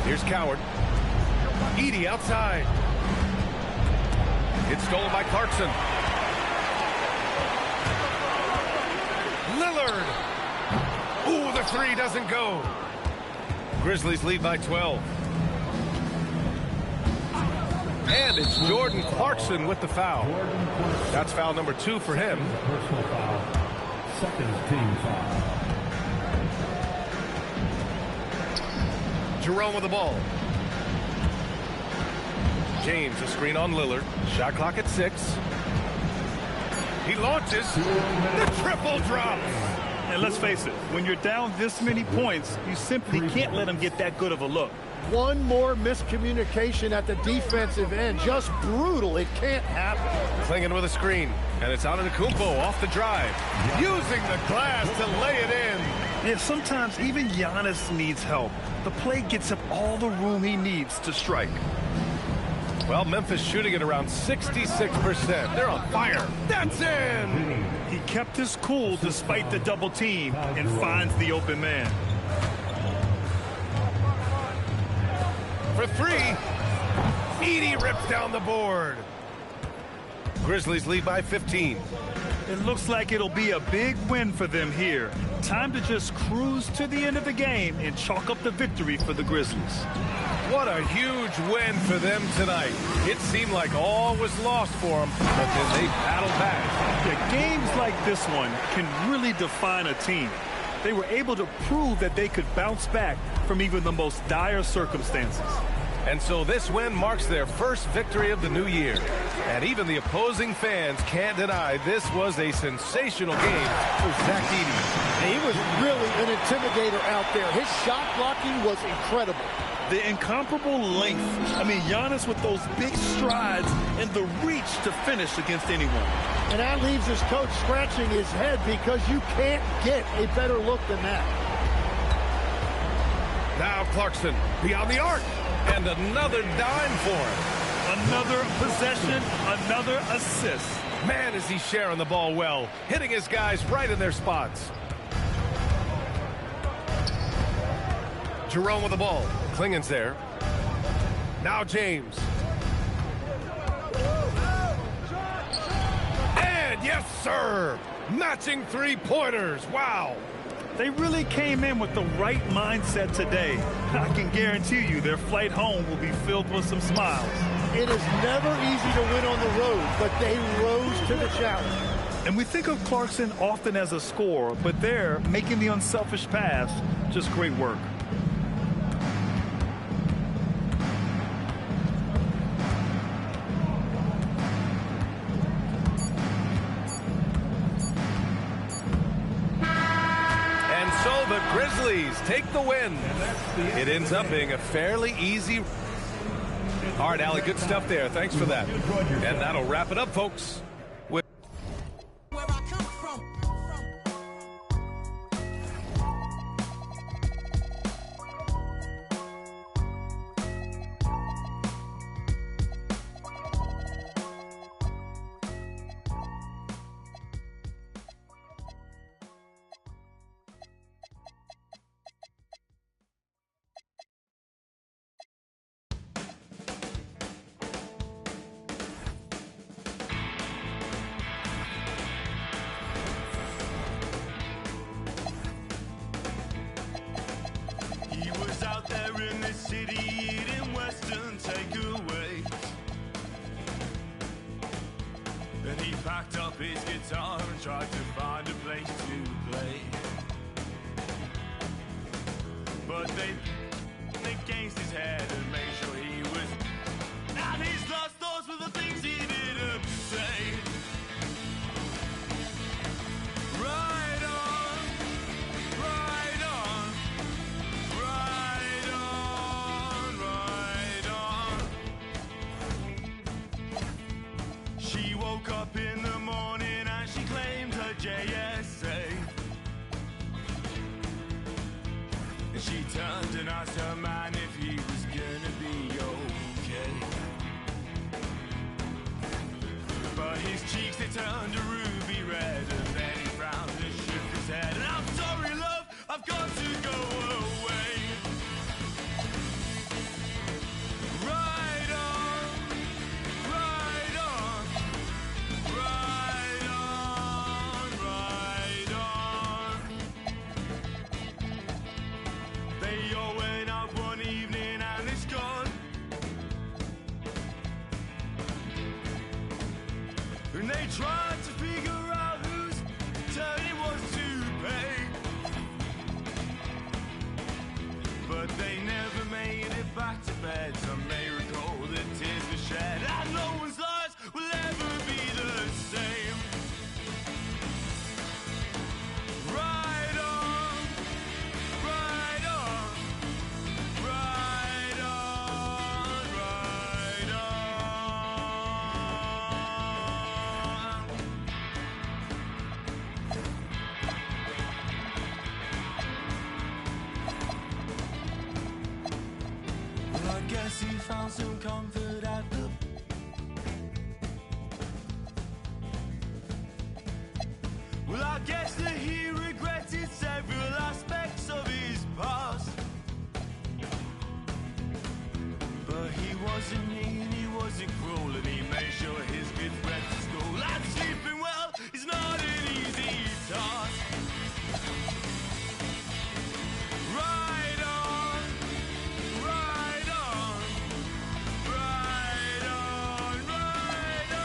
Here's Coward. Edey outside. It's stolen by Clarkson. Lillard. Ooh, the 3 doesn't go. Grizzlies lead by 12. And it's Jordan Clarkson with the foul. That's foul number 2 for him. Personal foul. Second team foul. Jerome with the ball. James, a screen on Lillard. Shot clock at 6. He launches. The triple drops. And let's face it, when you're down this many points, you simply can't let him get that good of a look. One more miscommunication at the defensive end. Just brutal. It can't happen. Klingin with a screen. And it's Antetokounmpo off the drive. Using the glass to lay it in. Yeah, sometimes even Giannis needs help. The play gets him all the room he needs to strike. Well, Memphis shooting at around 66%. They're on fire. That's in! He kept his cool despite the double team and finds the open man. For 3, Edey rips down the board. Grizzlies lead by 15. It looks like it'll be a big win for them here. Time to just cruise to the end of the game and chalk up the victory for the Grizzlies. What a huge win for them tonight. It seemed like all was lost for them, but then they battled back. Yeah, games like this one can really define a team. They were able to prove that they could bounce back from even the most dire circumstances. And so this win marks their first victory of the new year. And even the opposing fans can't deny this was a sensational game for Zach Edey. And he was really an intimidator out there. His shot blocking was incredible. The incomparable length. I mean, Giannis with those big strides and the reach to finish against anyone. And that leaves his coach scratching his head because you can't get a better look than that. Now Clarkson beyond the arc. And another dime for him. Another possession, another assist. Man, is he sharing the ball well. Hitting his guys right in their spots. Jerome with the ball. Klingen's there. Now James. And yes, sir. Matching three-pointers. Wow. They really came in with the right mindset today. I can guarantee you their flight home will be filled with some smiles. It is never easy to win on the road, but they rose to the challenge. And we think of Clarkson often as a scorer, but they're making the unselfish pass. Just great work. The Grizzlies take the win. It ends up being a fairly easy. All right, Allie, good stuff there. Thanks for that. And that'll wrap it up, folks. city eating Western takeaways. And he packed up his guitar and tried to find a place to play. But they against his head and made sure he was. And his last thoughts were the things he didn't say. Right on, right on, right on, right on. She woke up in the morning and she claimed her JSA. And she turned and asked her man if he was gonna be okay. But his cheeks, they turned a ruby red, and then he frowned and shook his head. And I'm sorry, love, I've got to go away. Right on, right on, right on, right on. They all went out one evening and it's gone. And they tried to figure out whose turn it was to pay. But they never made it back to bed. Some may recall the tears were shed, and no one's lives will ever be the same. Right on, right on, right on, right on. Well, I guess he found some comfort at the. Well, I guess that he regretted several aspects of his past. But he wasn't mean, he wasn't cruel, and he made sure his kids went to school. And sleeping well is not an easy task. Right on, right on, right on, right on.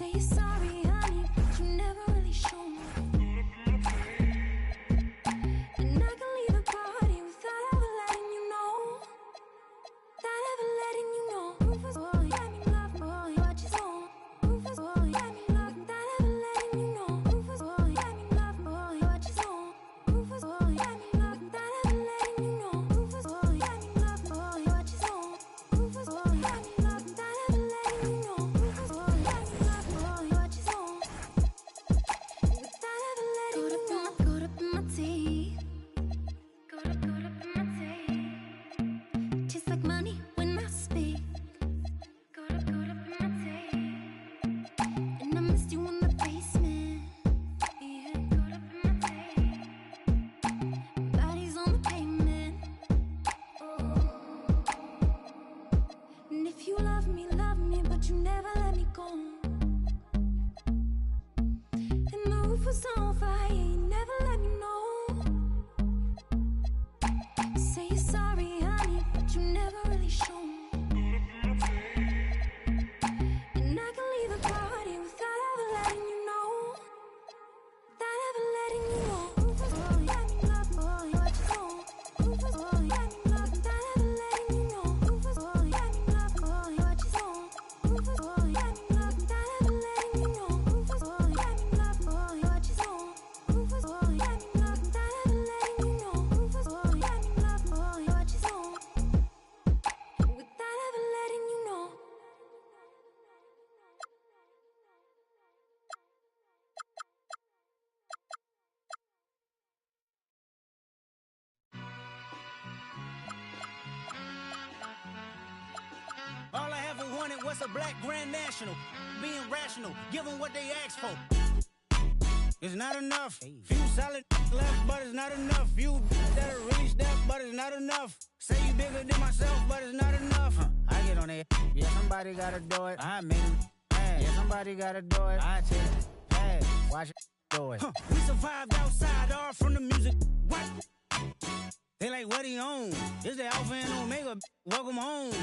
Say you're sorry, honey, but you never really show me. And I can leave the party without ever letting you know. Without ever letting you know. Rufus, boy, let me love, boy, what you want. Rufus, boy, let me love, without ever letting you know. Rufus, boy, let me love, boy, what you want. Rufus, boy, let me love, without ever letting you know. Rufus, boy, let me love, boy, what you want. Rufus, boy, let me love, without ever letting you know. Rufus, boy, let me love, boy, what you want. Without ever letting you know. Caught up in my teeth. Caught up in my teeth. Tastes like money when I speak. Caught up in my teeth. And I missed you in the basement. Yeah, caught up in my teeth. Bodies on the pavement. And if you love me, but you never let me go. And the roof was on fire, you never let me know. Say you're sorry, honey, but you never really show me. And I can leave the party without ever letting you know. Without ever letting you know. Rufus, boy, let me love, boy, what you want. Rufus, boy, let me love, without ever letting you know. Rufus, boy, let me love, boy, what you want. Rufus, boy, let me love, without ever letting you know. Rufus, boy, let me love, boy, what you want. Rufus, boy, let me love, without ever letting you know. Rufus, boy, let me love, boy, what you want. Without ever letting you know. All I ever wanted was a black grand national. Being rational, give them what they asked for. It's not enough. Few solid left, but it's not enough. Few that are really step, but it's not enough. Say you bigger than myself, but it's not enough. I get on it. Yeah, somebody gotta do it. I made it. Hey, yeah, somebody gotta do it. I tell it. Hey, watch it do it. We survived outside, all from the music. What? They like, what he on? This the Alpha and Omega. Welcome home.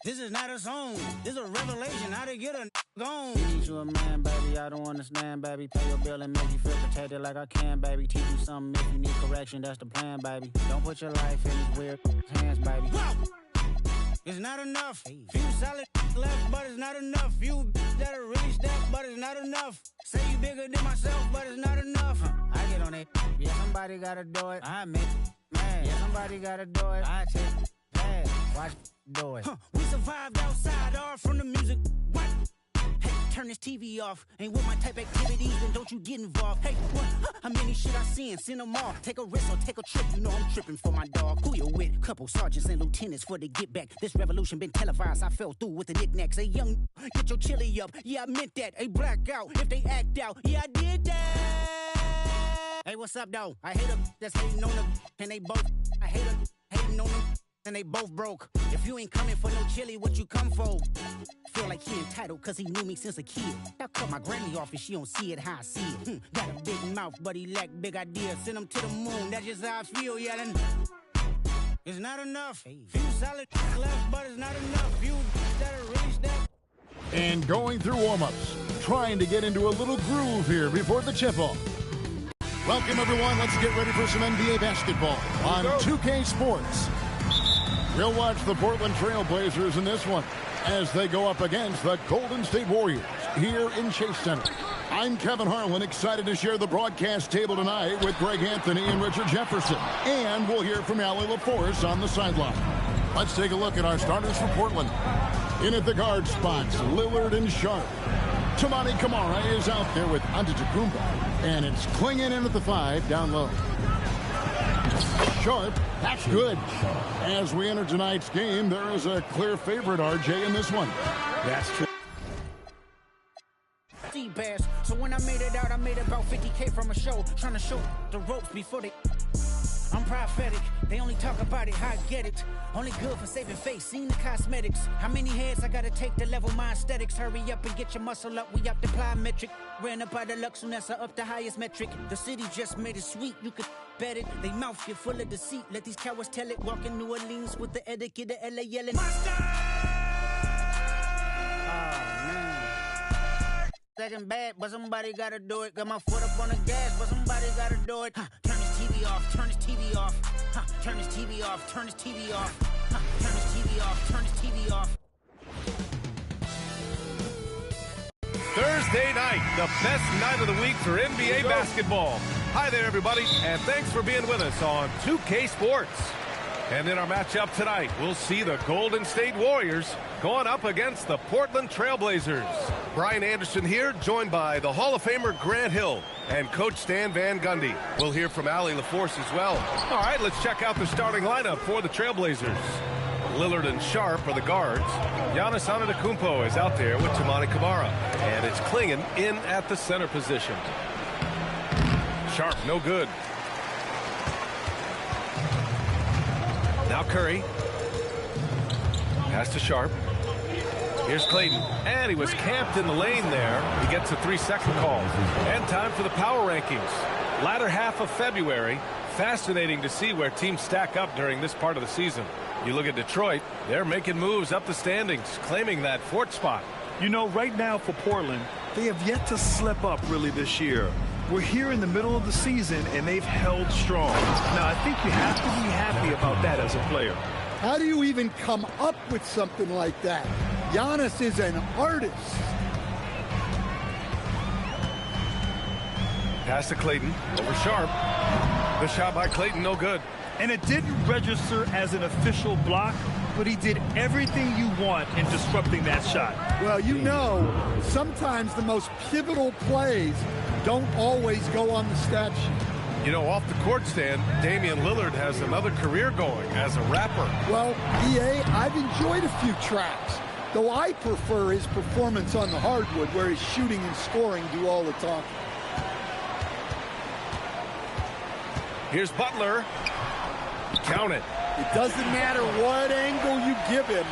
This is not a song. This is a revelation. How to get a gone. Teach you a man, baby. I don't understand, baby. Pay your bill and make you feel protected like I can, baby. Teach you something if you need correction. That's the plan, baby. Don't put your life in these weird hands, baby. Whoa! It's not enough. Few solid left, but it's not enough. Few that are really step, but it's not enough. Say you bigger than myself, but it's not enough. I get on it. Yeah, somebody gotta do it. I make it. Man, yeah, somebody gotta do it. I take it. Hey, watch do it. We survived outside, all from the music. What? Hey, turn this TV off. Ain't with my type activities, then don't you get involved. Hey, what? How many shit I seen? Send them all. Take a risk or take a trip. You know I'm tripping for my dog. Who you with? Couple sergeants and lieutenants for the get back. This revolution been televised. I fell through with the knickknacks. Hey, young, get your chili up. Yeah, I meant that. Hey, black out if they act out. Yeah, I did that. Hey, what's up, though? I hate them that's hating on them. And they both. I hate them hating on them. And they both broke. If you ain't coming for no chili, what you come for? Feel like he entitled cause he knew me since a kid. I cut my granny off and she don't see it how I see it. Got a big mouth but he lack big ideas. Send him to the moon, that's just how I feel yelling. It's not enough. Few solid left but it's not enough. Few that are really step. And going through warm-ups, trying to get into a little groove here before the tip-off. Welcome everyone, let's get ready for some NBA basketball on 2K Sports. We'll watch the Portland Trail Blazers in this one as they go up against the Golden State Warriors here in Chase Center. I'm Kevin Harlan, excited to share the broadcast table tonight with Greg Anthony and Richard Jefferson. And we'll hear from Allie LaForce on the sideline. Let's take a look at our starters for Portland. In at the guard spots, Lillard and Sharp. Toumani Camara is out there with Antetokounmpo. And it's Clingan in at the 5 down low. Sharp, that's good. As we enter tonight's game, there is a clear favorite, RJ, in this one. That's true. Bass. So when I made it out, I made about 50K from a show, trying to show the ropes before they. I'm prophetic, they only talk about it, how I get it. Only good for saving face, seen the cosmetics. How many heads I gotta take to level my aesthetics? Hurry up and get your muscle up, we up the plyometric. Ran up by the Lux, soon as I up the highest metric. The city just made it sweet, you could bet it. They mouth get full of deceit, let these cowards tell it. Walk in New Orleans with the etiquette of LA yelling. acting bad, but somebody gotta do it. Got my foot up on the gas, but somebody gotta do it. Huh, turn this TV off, turn this TV off. Huh, turn this TV off, turn this TV off. Huh, turn this TV off, turn this TV off. Thursday night, the best night of the week for NBA basketball. Hi there, everybody, and thanks for being with us on 2K Sports. And in our matchup tonight, we'll see the Golden State Warriors going up against the Portland Trailblazers. Brian Anderson here, joined by the Hall of Famer Grant Hill and Coach Stan Van Gundy. We'll hear from Allie LaForce as well. All right, let's check out the starting lineup for the Trailblazers. Lillard and Sharp are the guards. Giannis Antetokounmpo is out there with Toumani Camara. And it's Clingan in at the center position. Sharp, no good. Now Curry. Pass to Sharp. Here's Clayton. And he was camped in the lane there. He gets a 3-second call. And time for the power rankings. Latter half of February. Fascinating to see where teams stack up during this part of the season. You look at Detroit, they're making moves up the standings, claiming that fourth spot. You know, right now for Portland, they have yet to slip up really this year. We're here in the middle of the season, and they've held strong. Now, I think you have to be happy about that as a player. How do you even come up with something like that? Giannis is an artist. Pass to Clayton, over Sharp. The shot by Clayton, no good. And it didn't register as an official block, but he did everything you want in disrupting that shot. Well, you know, sometimes the most pivotal plays don't always go on the stat sheet. You know, off the court stand, Damian Lillard has another career going as a rapper. Well, EA, I've enjoyed a few tracks, though I prefer his performance on the hardwood where his shooting and scoring do all the talking. Here's Butler. Count it. It doesn't matter what angle you give him.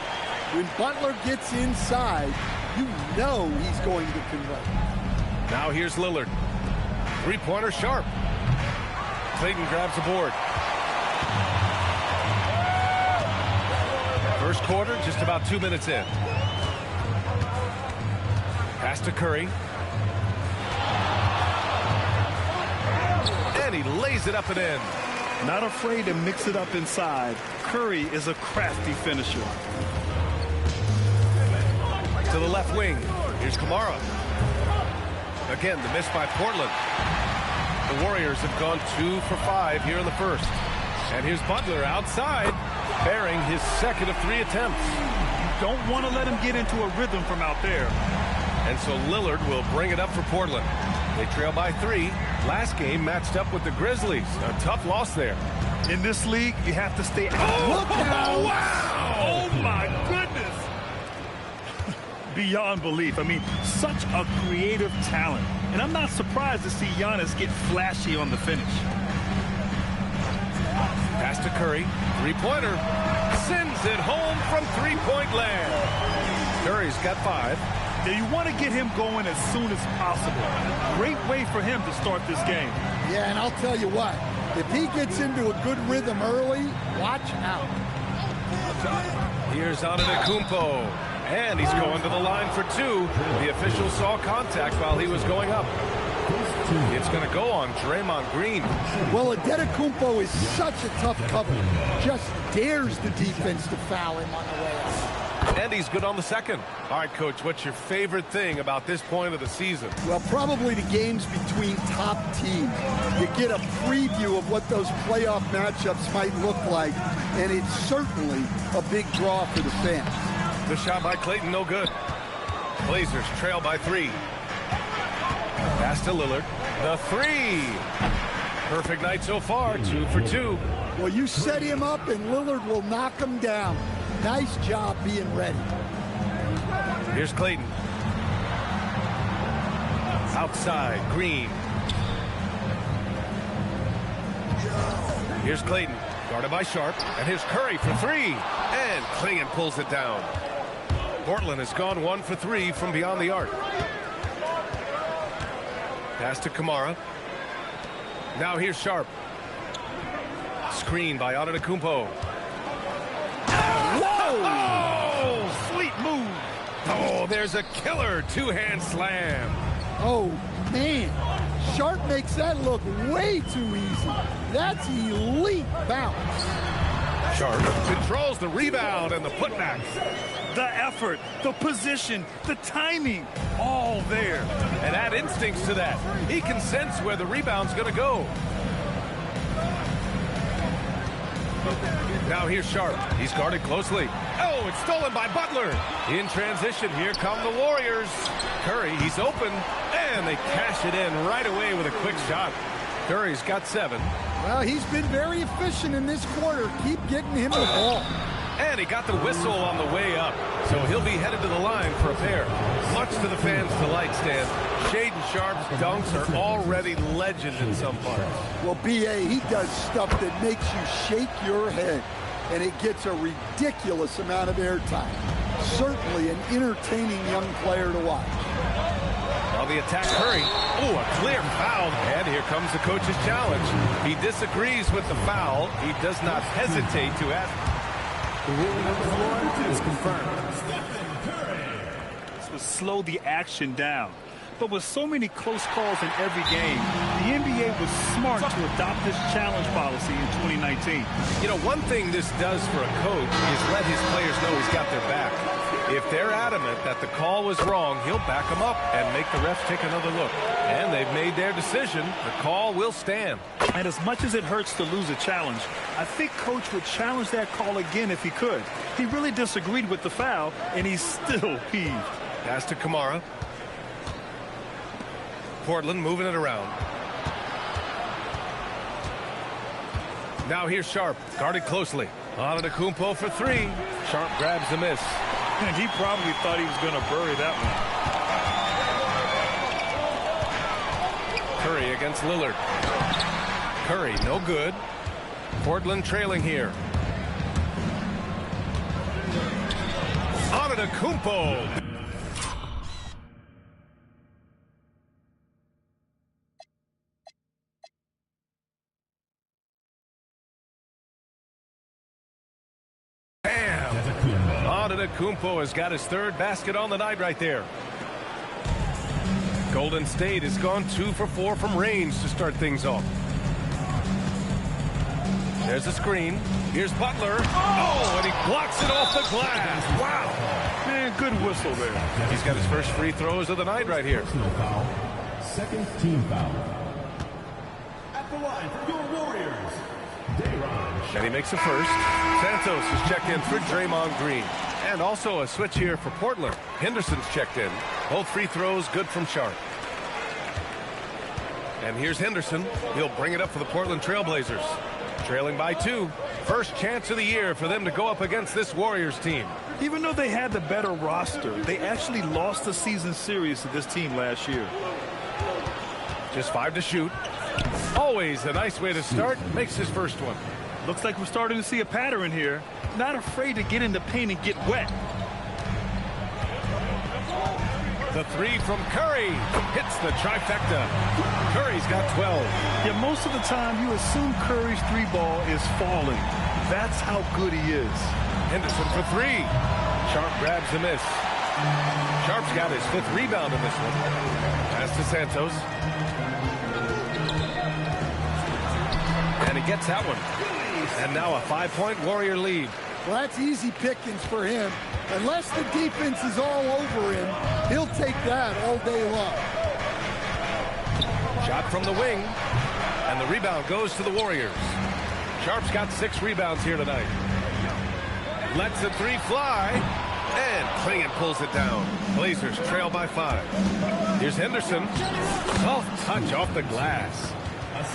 When Butler gets inside, you know he's going to convert. Now here's Lillard. Three-pointer Sharp. Clayton grabs the board. First quarter, just about 2 minutes in. Pass to Curry. And he lays it up and in. Not afraid to mix it up inside. Curry is a crafty finisher. To the left wing. Here's Camara. Again, the miss by Portland. The Warriors have gone 2 for 5 here in the first. And here's Butler outside, bearing his second of 3 attempts. You don't want to let him get into a rhythm from out there. And so Lillard will bring it up for Portland. They trail by 3. Last game matched up with the Grizzlies. A tough loss there. In this league, you have to stay out. Look out! Wow! Oh, my goodness! Beyond belief. I mean, such a creative talent. And I'm not surprised to see Giannis get flashy on the finish. Pass to Curry. Three-pointer. Sends it home from three-point land. Curry's got 5. Now, you want to get him going as soon as possible. Great way for him to start this game. Yeah, and I'll tell you what. If he gets into a good rhythm early, watch out. Here's Antetokounmpo. And he's going to the line for 2. The official saw contact while he was going up. It's going to go on Draymond Green. Well, Antetokounmpo is such a tough cover. Just dares the defense to foul him on the way out. And he's good on the second. All right, Coach, what's your favorite thing about this point of the season? Well, probably the games between top teams. You get a preview of what those playoff matchups might look like, and it's certainly a big draw for the fans. The shot by Clayton, no good. Blazers trail by 3. Pass to Lillard. The 3. Perfect night so far, 2 for 2. Well, you set him up, and Lillard will knock him down. Nice job being ready. Here's Clayton. Outside, Green. Here's Clayton, guarded by Sharp. And here's Curry for 3. And Clingan pulls it down. Portland has gone 1 for 3 from beyond the arc. Pass to Camara. Now here's Sharp. Screen by Antetokounmpo. Whoa! Oh, sweet move. Oh, there's a killer two-hand slam. Oh, man. Sharp makes that look way too easy. That's elite bounce. Sharp controls the rebound and the putback. The effort, the position, the timing, all there. And add instincts to that. He can sense where the rebound's going to go. Now here's Sharp. He's guarded closely. Oh, it's stolen by Butler. In transition, here come the Warriors. Curry, he's open, and they cash it in right away with a quick shot. Curry's got 7. Well, he's been very efficient in this quarter. Keep getting him the ball. And he got the whistle on the way up, so he'll be headed to the line for a pair. Much to the fans' delight, Stan. Shaedon Sharp's dunks are already legend in some parts. Well, B.A., he does stuff that makes you shake your head, and it gets a ridiculous amount of airtime. Certainly an entertaining young player to watch. On the attack, Curry. Oh, a clear foul. And here comes the coach's challenge. He disagrees with the foul. He does not hesitate to ask. The ruling on the floor is confirmed. This would slow the action down. But with so many close calls in every game, the NBA was smart to adopt this challenge policy in 2019. You know, one thing this does for a coach is let his players know he's got their back. If they're adamant that the call was wrong, he'll back them up and make the refs take another look. And they've made their decision. The call will stand. And as much as it hurts to lose a challenge, I think Coach would challenge that call again if he could. He really disagreed with the foul, and he's still peeved. Pass to Kamara. Portland moving it around. Now here's Sharp, guarded closely. Antetokounmpo for 3. Sharp grabs the miss. And he probably thought he was going to bury that one. Curry against Lillard. Curry, no good. Portland trailing here. Antetokounmpo. Antetokounmpo has got his 3rd basket on the night right there. Golden State has gone 2 for 4 from range to start things off. There's a screen. Here's Butler. Oh, and he blocks it off the glass. Wow. Man, good whistle there. He's got his first free throws of the night right here. Foul. Second team foul. At the line for your Warriors, Day'Ron. And he makes the first. Santos is checked in for Draymond Green. And also a switch here for Portland. Henderson's checked in. Both free throws good from Sharp. And here's Henderson. He'll bring it up for the Portland Trailblazers. Trailing by 2. First chance of the year for them to go up against this Warriors team. Even though they had the better roster, they actually lost the season series to this team last year. Just 5 to shoot. Always a nice way to start. Makes his first one. Looks like we're starting to see a pattern here. Not afraid to get in the paint and get wet. The 3 from Curry hits the trifecta. Curry's got 12. Yeah, most of the time you assume Curry's 3 ball is falling. That's how good he is. Henderson for 3. Sharp grabs the miss. Sharp's got his 5th rebound in this one. Pass to Santos. And he gets that one. And now a 5-point Warrior lead. Well, that's easy pickings for him. Unless the defense is all over him, he'll take that all day long. Shot from the wing. And the rebound goes to the Warriors. Sharp's got 6 rebounds here tonight. Lets the 3 fly. And Klingon pulls it down. Blazers trail by 5. Here's Henderson. Soft touch off the glass.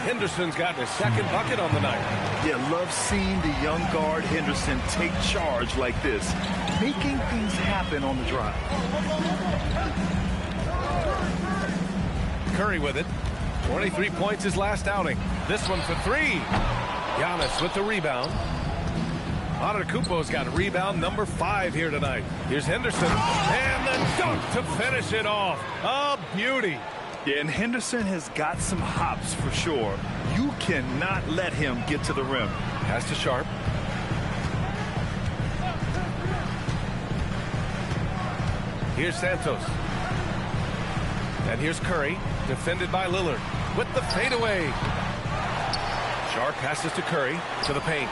Henderson's gotten his 2nd bucket on the night. Yeah, love seeing the young guard Henderson take charge like this, making things happen on the drive. Curry with it. 23 points his last outing. This one for 3. Giannis with the rebound. Antetokounmpo's got rebound number 5 here tonight. Here's Henderson. And the dunk to finish it off. A beauty. Yeah, and Henderson has got some hops for sure. You cannot let him get to the rim. Pass to Sharp. Here's Santos. And here's Curry, defended by Lillard, with the fadeaway. Sharp passes to Curry, to the paint.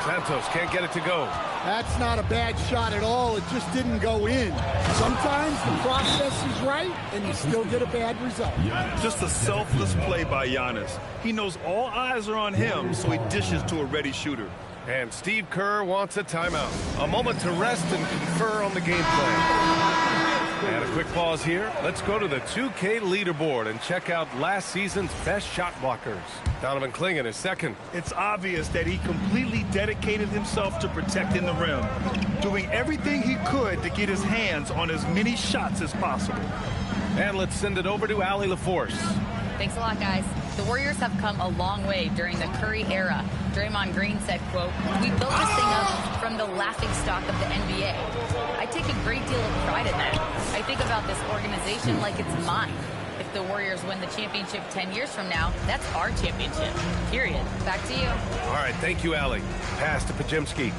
Santos can't get it to go. That's not a bad shot at all. It just didn't go in. Sometimes the process is right, and you still get a bad result. Just a selfless play by Giannis. He knows all eyes are on him, so he dishes to a ready shooter. And Steve Kerr wants a timeout. A moment to rest and confer on the game plan. And a quick pause here. Let's go to the 2K leaderboard and check out last season's best shot blockers. Donovan Clingan is second. It's obvious that he completely dedicated himself to protecting the rim, doing everything he could to get his hands on as many shots as possible. And let's send it over to Allie LaForce. Thanks a lot, guys. The Warriors have come a long way during the Curry era. Draymond Green said, quote, "We built this thing up from the laughingstock of the NBA. I take a great deal of pride in that. I think about this organization like it's mine. If the Warriors win the championship 10 years from now, that's our championship. Period." Back to you. All right, thank you, Allie. Pass to Podziemski.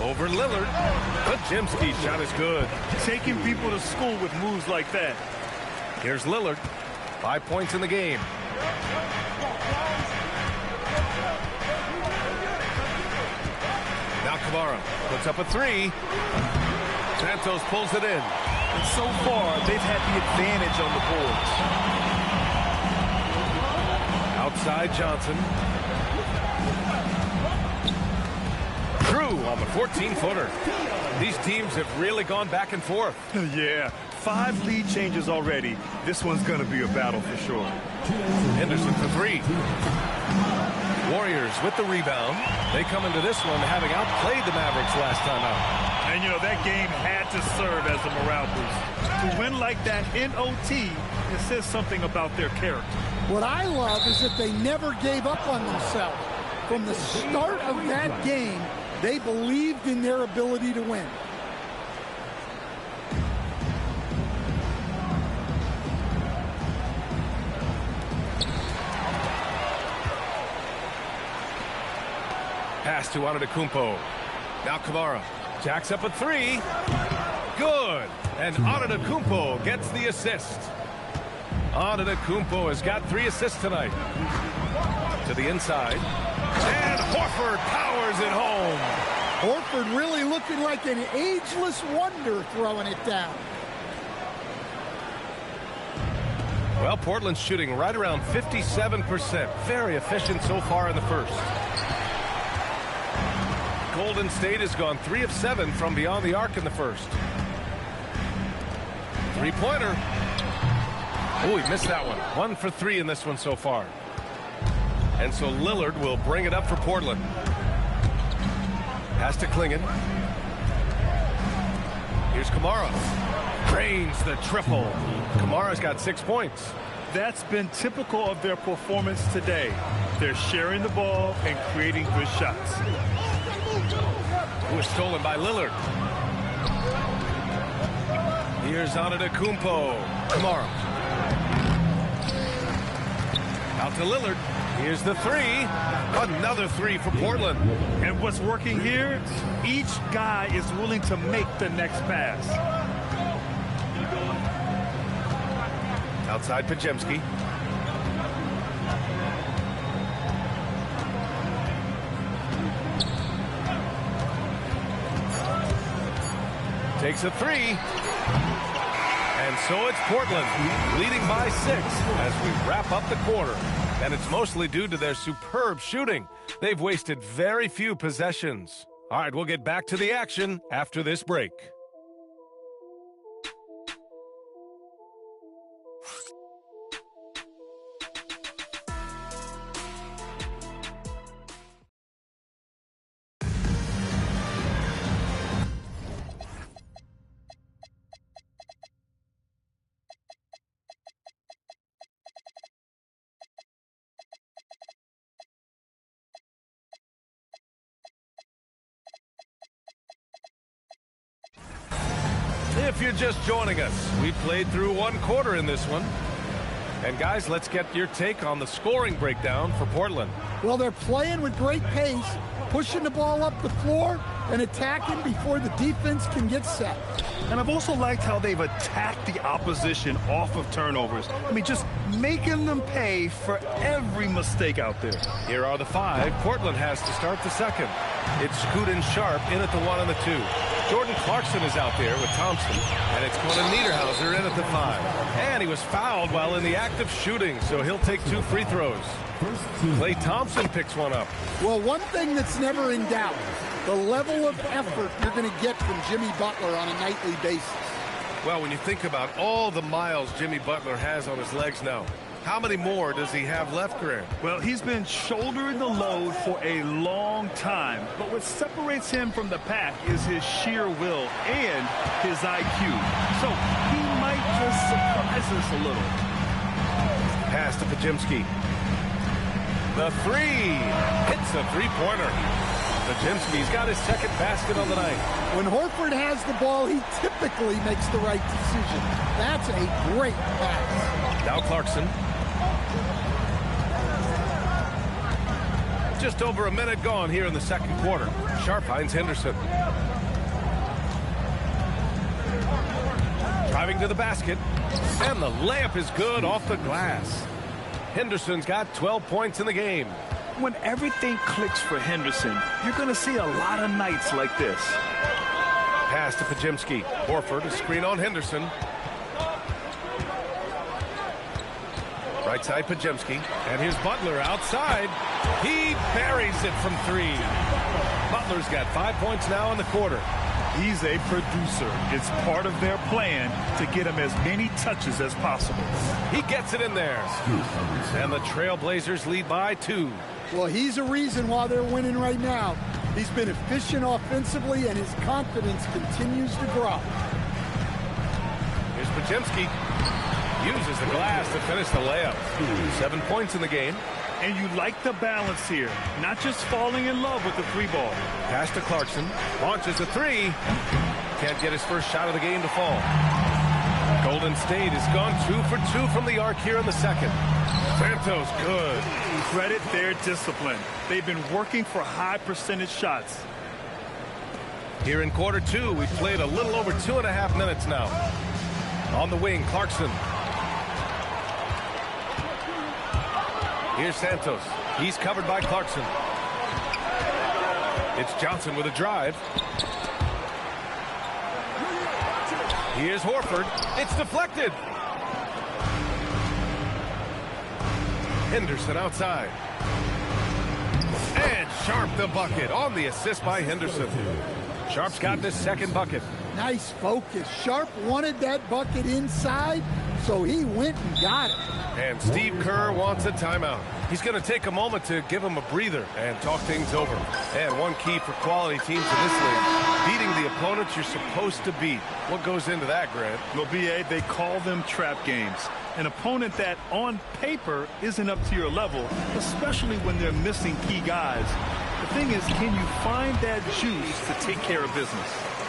Over Lillard. Podziemski's shot is good. Taking people to school with moves like that. Here's Lillard. 5 points in the game. Now Kamara puts up a three. Santos pulls it in. And so far, they've had the advantage on the boards. Outside Johnson. Drew on the 14-footer. These teams have really gone back and forth. Yeah, 5 lead changes already. This one's going to be a battle for sure. Henderson for three. Warriors with the rebound. They come into this one having outplayed the Mavericks last time out. And, you know, that game had to serve as a morale boost. To win like that in OT, it says something about their character. What I love is that they never gave up on themselves. From the start of that game, they believed in their ability to win. Pass to Antetokounmpo. Now Kamara jacks up a three. Good. And Antetokounmpo gets the assist. Antetokounmpo has got 3 assists tonight. To the inside. And Horford powers it home. Horford really looking like an ageless wonder throwing it down. Well, Portland's shooting right around 57%. Very efficient so far in the first. Golden State has gone 3 of 7 from beyond the arc in the first. Three-pointer. Oh, he missed that one. 1 for 3 in this one so far. And so Lillard will bring it up for Portland. Pass to Clingan. Here's Kamara. Drains the triple. Kamara's got 6 points. That's been typical of their performance today. They're sharing the ball and creating good shots. It was stolen by Lillard. Here's Antetokounmpo. Kamara. Out to Lillard. Here's the three. Another three for Portland. And what's working here, each guy is willing to make the next pass. Outside Podziemski. Takes a three. And so it's Portland leading by 6 as we wrap up the quarter. And it's mostly due to their superb shooting. They've wasted very few possessions. All right, we'll get back to the action after this break. If you're just joining us, we played through 1 quarter in this one. And guys, let's get your take on the scoring breakdown for Portland. Well, they're playing with great pace, pushing the ball up the floor, and attacking before the defense can get set. And I've also liked how they've attacked the opposition off of turnovers. I mean, just making them pay for every mistake out there. Here are the 5 Portland has to start the second. It's Scoot and Sharp in at the 1 and the 2. Jordan Clarkson is out there with Thompson, and it's Quentin Niederhauser in at the 5. And he was fouled while in the act of shooting, so he'll take 2 free throws. Klay Thompson picks one up. Well, one thing that's never in doubt, the level of effort you're going to get from Jimmy Butler on a nightly basis. Well, when you think about all the miles Jimmy Butler has on his legs now, how many more does he have left, Grant? Well, he's been shouldering the load for a long time, but what separates him from the pack is his sheer will and his IQ. So he might just surprise us a little. Pass to Podziemski. The 3 hits a three-pointer. Podziemski's got his second basket on the night. When Horford has the ball, he typically makes the right decision. That's a great pass. Now Clarkson. Just over a minute gone here in the second quarter. Sharp finds Henderson. Driving to the basket. And the layup is good off the glass. Henderson's got 12 points in the game. When everything clicks for Henderson, you're going to see a lot of nights like this. Pass to Podziemski. Horford, a screen on Henderson. Right side, Podziemski. And here's Butler outside. He buries it from 3. Butler's got 5 points now in the quarter. He's a producer. It's part of their plan to get him as many touches as possible. He gets it in there. And the Trailblazers lead by 2. Well, he's a reason why they're winning right now. He's been efficient offensively, and his confidence continues to grow. Here's Podziemski. Uses the glass to finish the layup. 7 points in the game. And you like the balance here. Not just falling in love with the 3-ball. Pass to Clarkson. Launches a 3. Can't get his first shot of the game to fall. Golden State has gone 2 for 2 from the arc here in the second. Santos good. Credit their discipline. They've been working for high percentage shots. Here in quarter 2, we've played a little over 2.5 minutes now. On the wing, Clarkson. Here's Santos. He's covered by Clarkson. It's Johnson with a drive. Here's Horford. It's deflected. Henderson outside. And Sharp the bucket on the assist by Henderson. Sharp's got this second bucket. Nice focus. Sharp wanted that bucket inside, so he went and got it. And Steve Kerr wants a timeout. He's going to take a moment to give him a breather and talk things over. And one key for quality teams in this league, beating the opponents you're supposed to beat. What goes into that, Grant? Well, B.A., they call them trap games. An opponent that, on paper, isn't up to your level, especially when they're missing key guys. The thing is, can you find that juice to take care of business?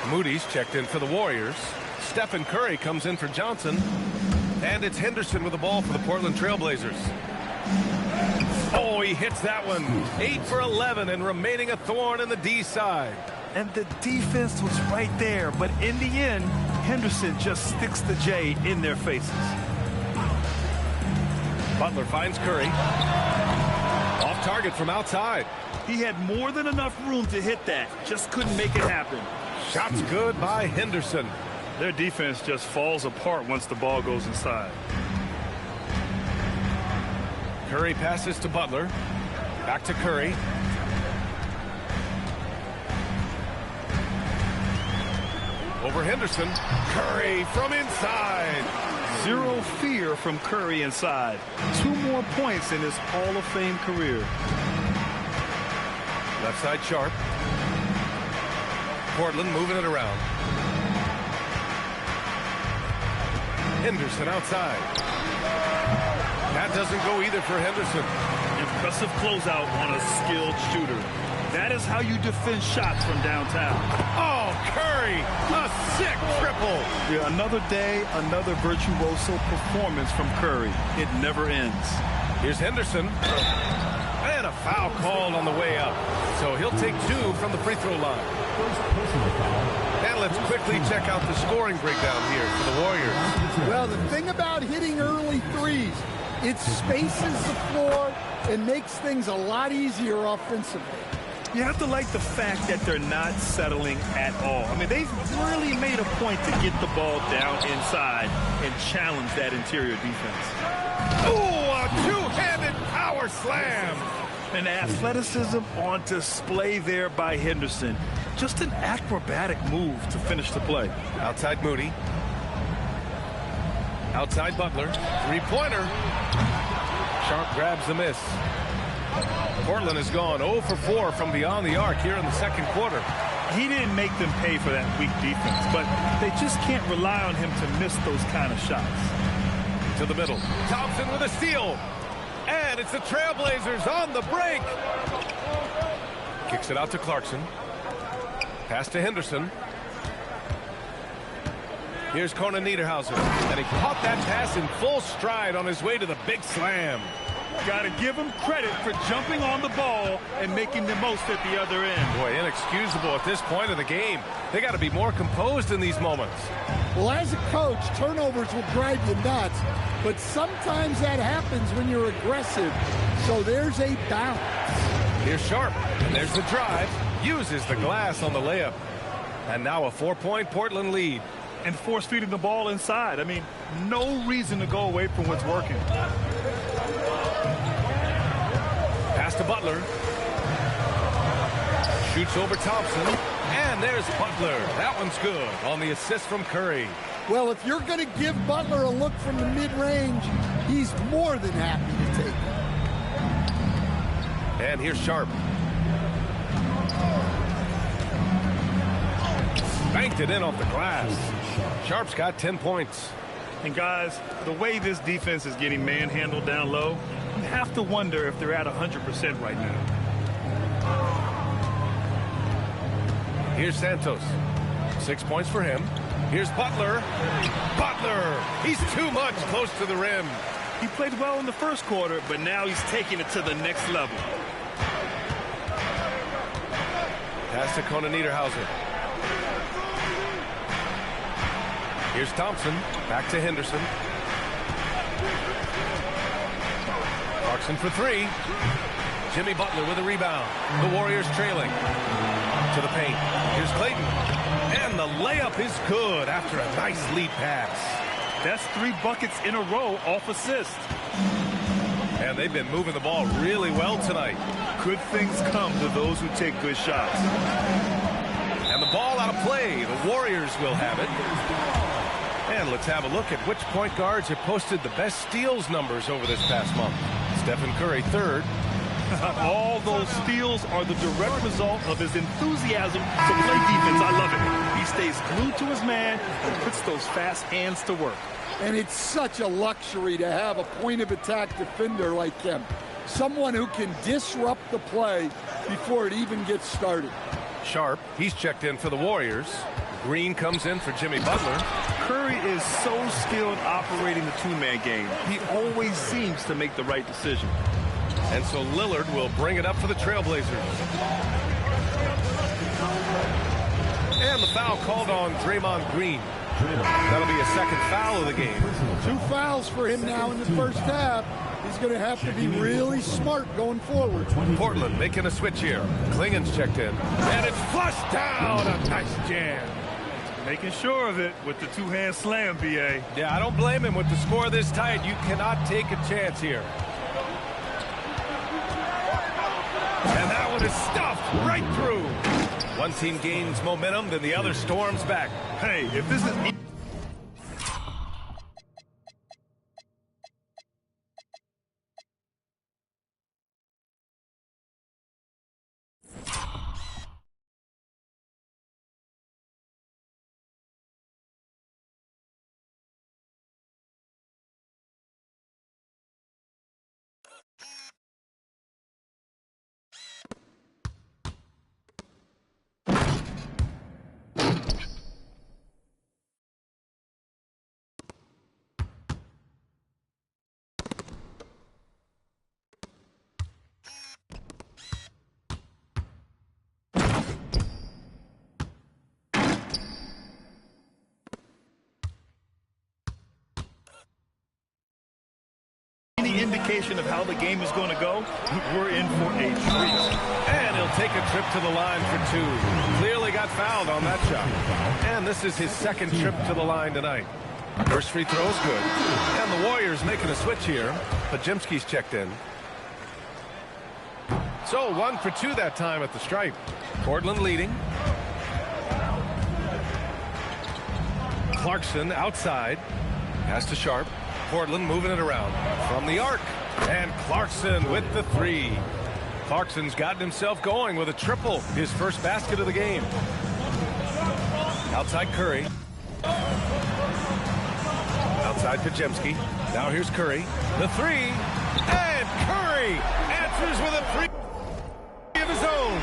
Moody's checked in for the Warriors. Stephen Curry comes in for Johnson. And it's Henderson with the ball for the Portland Trailblazers. Oh, he hits that one. 8 for 11 and remaining a thorn in the D side. And the defense was right there, but in the end, Henderson just sticks the J in their faces. Butler finds Curry. Off target from outside. He had more than enough room to hit that. Just couldn't make it happen. Shots good by Henderson. Their defense just falls apart once the ball goes inside. Curry passes to Butler. Back to Curry. Over Henderson. Curry from inside. Zero fear from Curry inside. 2 more points in his Hall of Fame career. Left side Sharp. Portland moving it around. Henderson outside. That doesn't go either for Henderson. Impressive closeout on a skilled shooter. That is how you defend shots from downtown. Oh, Curry, a sick triple. Yeah, another day, another virtuoso performance from Curry. It never ends. Here's Henderson. And a foul called on the way up. So he'll take 2 from the free throw line. And let's quickly check out the scoring breakdown here for the Warriors. Well, the thing about hitting early threes, it spaces the floor and makes things a lot easier offensively. You have to like the fact that they're not settling at all. I mean, they've really made a point to get the ball down inside and challenge that interior defense. Ooh, a two-handed power slam. And athleticism on display there by Henderson. Just an acrobatic move to finish the play. Outside Moody. Outside Butler. Three-pointer. Sharp grabs the miss. Portland has gone 0 for 4 from beyond the arc here in the second quarter. He didn't make them pay for that weak defense, but they just can't rely on him to miss those kind of shots. To the middle. Thompson with a steal. And it's the Trailblazers on the break. Kicks it out to Clarkson. Pass to Henderson. Here's Conan Niederhauser. And he caught that pass in full stride on his way to the big slam. Got to give him credit for jumping on the ball and making the most at the other end. Boy, inexcusable at this point of the game. They got to be more composed in these moments. Well, as a coach, turnovers will drive you nuts, but sometimes that happens when you're aggressive. So there's a balance. Here's Sharp, and there's the drive. Uses the glass on the layup. And now a 4-point Portland lead. And force feeding the ball inside. I mean, no reason to go away from what's working. Pass to Butler. Shoots over Thompson. And there's Butler. That one's good on the assist from Curry. Well, if you're going to give Butler a look from the mid-range, he's more than happy to take it. And here's Sharp. Banked it in off the glass. Sharp's got 10 points. And guys, the way this defense is getting manhandled down low, you have to wonder if they're at 100% right now. Here's Santos. 6 points for him. Here's Butler. Butler! He's too much close to the rim. He played well in the first quarter, but now he's taking it to the next level. Pass to Conan Niederhauser. Here's Thompson. Back to Henderson. Clarkson for 3. Jimmy Butler with a rebound. The Warriors trailing. To the paint. Here's Clayton. And the layup is good after a nice lead pass. That's 3 buckets in a row off assist. And they've been moving the ball really well tonight. Good things come to those who take good shots. And the ball out of play. The Warriors will have it. And let's have a look at which point guards have posted the best steals numbers over this past month. Stephen Curry, 3rd. All those steals are the direct result of his enthusiasm to play defense. I love it. He stays glued to his man and puts those fast hands to work. And it's such a luxury to have a point-of-attack defender like him. Someone who can disrupt the play before it even gets started. Sharp, he's checked in for the Warriors. Green comes in for Jimmy Butler. Curry is so skilled operating the two-man game. He always seems to make the right decision. And so Lillard will bring it up for the Trailblazers. And the foul called on Draymond Green. That'll be a second foul of the game. 2 fouls for him now in the first half. He's going to have to be really smart going forward. Portland making a switch here. Klingen's checked in. And it's flushed down. A nice jam. Making sure of it with the two-hand slam, B.A. Yeah, I don't blame him with the score this tight. You cannot take a chance here. And that one is stuffed right through. One team gains momentum, then the other storms back. Hey, if this is... indication of how the game is going to go, we're in for a treat. And he'll take a trip to the line for two. Clearly got fouled on that shot. And this is his second trip to the line tonight. First free throw is good. And the Warriors making a switch here. Podziemski's checked in. So 1 for 2 that time at the stripe. Portland leading. Clarkson outside. Pass to Sharp. Portland moving it around from the arc. And Clarkson with the three. Clarkson's gotten himself going with a triple. His first basket of the game. Outside Curry. Outside Podziemski. Now here's Curry. The three. And Curry answers with a three of his own.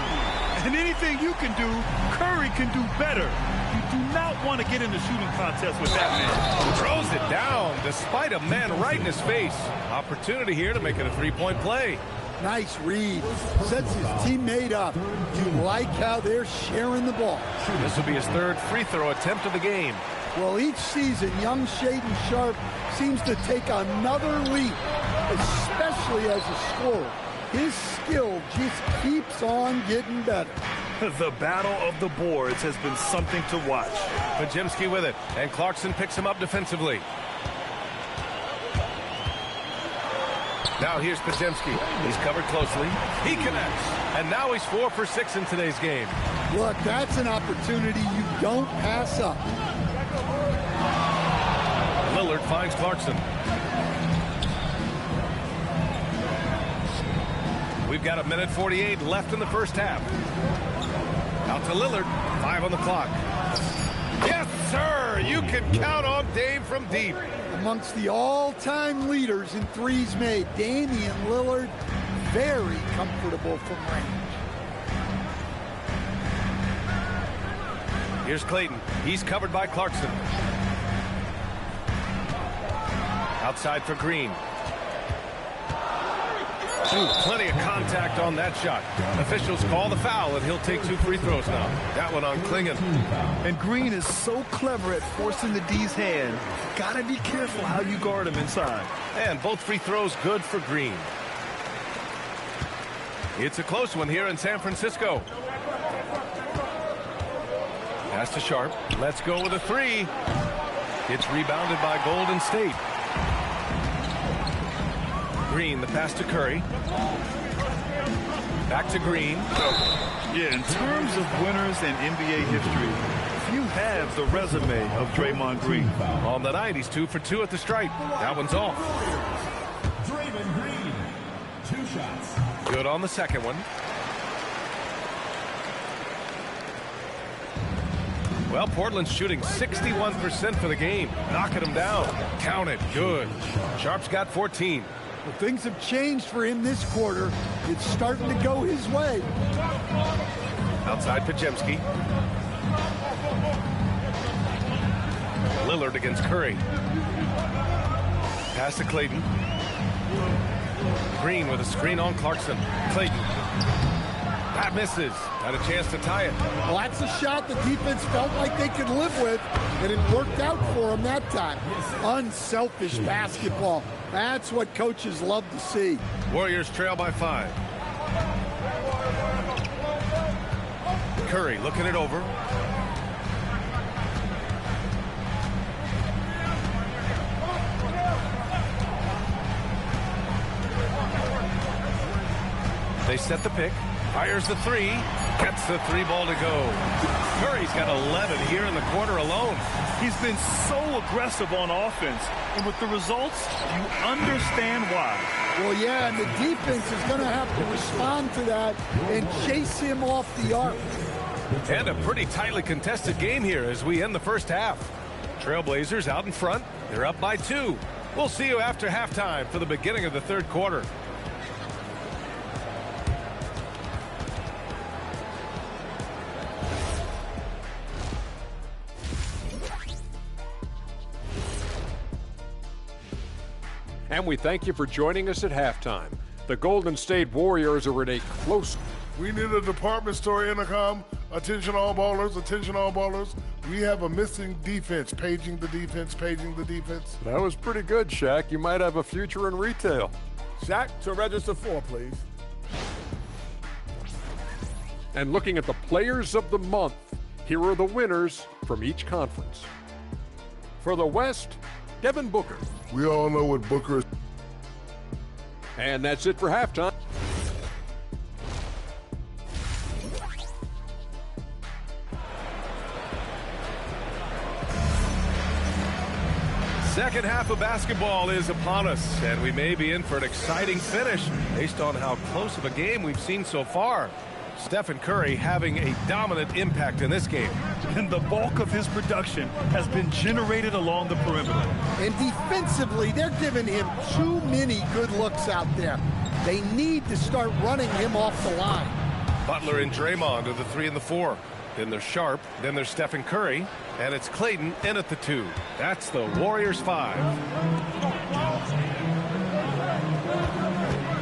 And anything you can do, Curry can do better. You do not want to get in the shooting contest with that man. Throws it down despite a man right in his face. Opportunity here to make it a three-point play. Nice read. Sets his teammate up. You like how they're sharing the ball. This will be his third free throw attempt of the game. Well, each season, young Shaedon Sharpe seems to take another leap, especially as a scorer. His skill just keeps on getting better. The battle of the boards has been something to watch. Podziemski with it, and Clarkson picks him up defensively. Now here's Podziemski. He's covered closely. He connects, and now he's 4 for 6 in today's game. Look, that's an opportunity you don't pass up. Lillard finds Clarkson. We've got 1:48 left in the first half. Out to Lillard. 5 on the clock. Yes, sir! You can count on Dame from deep. Amongst the all-time leaders in threes made, Damian Lillard, very comfortable from range. Here's Clayton. He's covered by Clarkson. Outside for Green. Plenty of contact on that shot. Officials call the foul, and he'll take 2 free throws now. That one on Klingon. And Green is so clever at forcing the D's hand. Gotta be careful how you guard him inside. And both free throws good for Green. It's a close one here in San Francisco. Pass to Sharp. Let's go with a three. It's rebounded by Golden State. Green, the pass to Curry. Back to Green. Yeah, in terms of winners in NBA history, few have the resume of Draymond Green. On the night, he's 2 for 2 at the stripe. That one's off. Draymond Green, 2 shots. Good on the second one. Well, Portland's shooting 61% for the game. Knocking them down. Count it. Good. Sharp's got 14. Well, things have changed for him this quarter. It's starting to go his way. Outside Podziemski. Lillard against Curry. Pass to Clayton. Green with a screen on Clarkson. Clayton. That misses. Had a chance to tie it. Well, that's a shot the defense felt like they could live with, and it worked out for them that time. Unselfish basketball. That's what coaches love to see. Warriors trail by 5. Curry looking it over. They set the pick. Fires the three. Gets the 3 ball to go. Curry's got 11 here in the quarter alone. He's been so aggressive on offense. And with the results, you understand why. Well, yeah, and the defense is going to have to respond to that and chase him off the arc. And a pretty tightly contested game here as we end the first half. Trailblazers out in front. They're up by 2. We'll see you after halftime for the beginning of the third quarter. And we thank you for joining us at halftime. The Golden State Warriors are in a close... We need a department store intercom. Attention all ballers, attention all ballers. We have a missing defense. Paging the defense, paging the defense. That was pretty good, Shaq. You might have a future in retail. Shaq, to register 4, please. And looking at the players of the month, here are the winners from each conference. For the West, Devin Booker. We all know what Booker is. And that's it for halftime. Second half of basketball is upon us, and we may be in for an exciting finish based on how close of a game we've seen so far. Stephen Curry having a dominant impact in this game. And the bulk of his production has been generated along the perimeter. And defensively, they're giving him too many good looks out there. They need to start running him off the line. Butler and Draymond are the 3 and the 4. Then there's Sharp, then there's Stephen Curry, and it's Clayton in at the 2. That's the Warriors 5.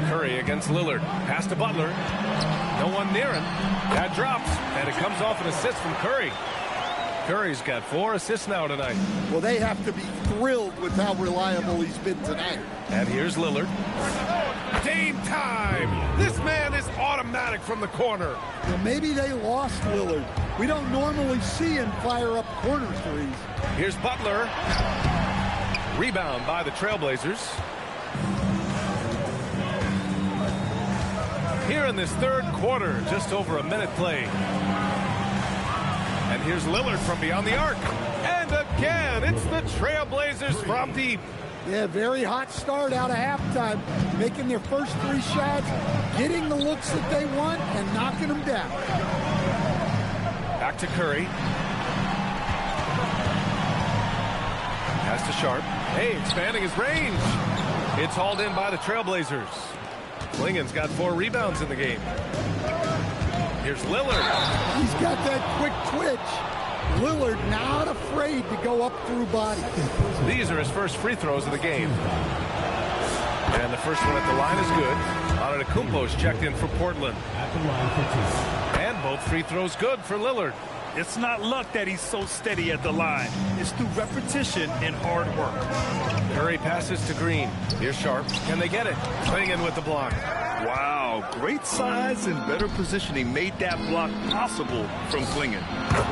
Curry against Lillard. Pass to Butler. No one near him. That drops, and it comes off an assist from Curry. Curry's got 4 assists now tonight. Well, they have to be thrilled with how reliable he's been tonight. And here's Lillard. Game time! This man is automatic from the corner. Well, maybe they lost Lillard. We don't normally see him fire up corner threes. Here's Butler. Rebound by the Trailblazers. Here in this third quarter, just over a minute played. And here's Lillard from beyond the arc. And again, it's the Trailblazers from deep. Yeah, very hot start out of halftime. Making their first 3 shots, getting the looks that they want, and knocking them down. Back to Curry. Pass to Sharp. Hey, expanding his range. It's hauled in by the Trailblazers. Klingen's got 4 rebounds in the game. Here's Lillard. He's got that quick twitch. Lillard not afraid to go up through body. These are his first free throws of the game. And the first one at the line is good. Antetokounmpo's checked in for Portland. At the line for 2. And both free throws good for Lillard. It's not luck that he's so steady at the line. It's through repetition and hard work. Curry passes to Green. Here's Sharp. Can they get it? Clingan with the block. Wow, great size and better positioning made that block possible from Clingan.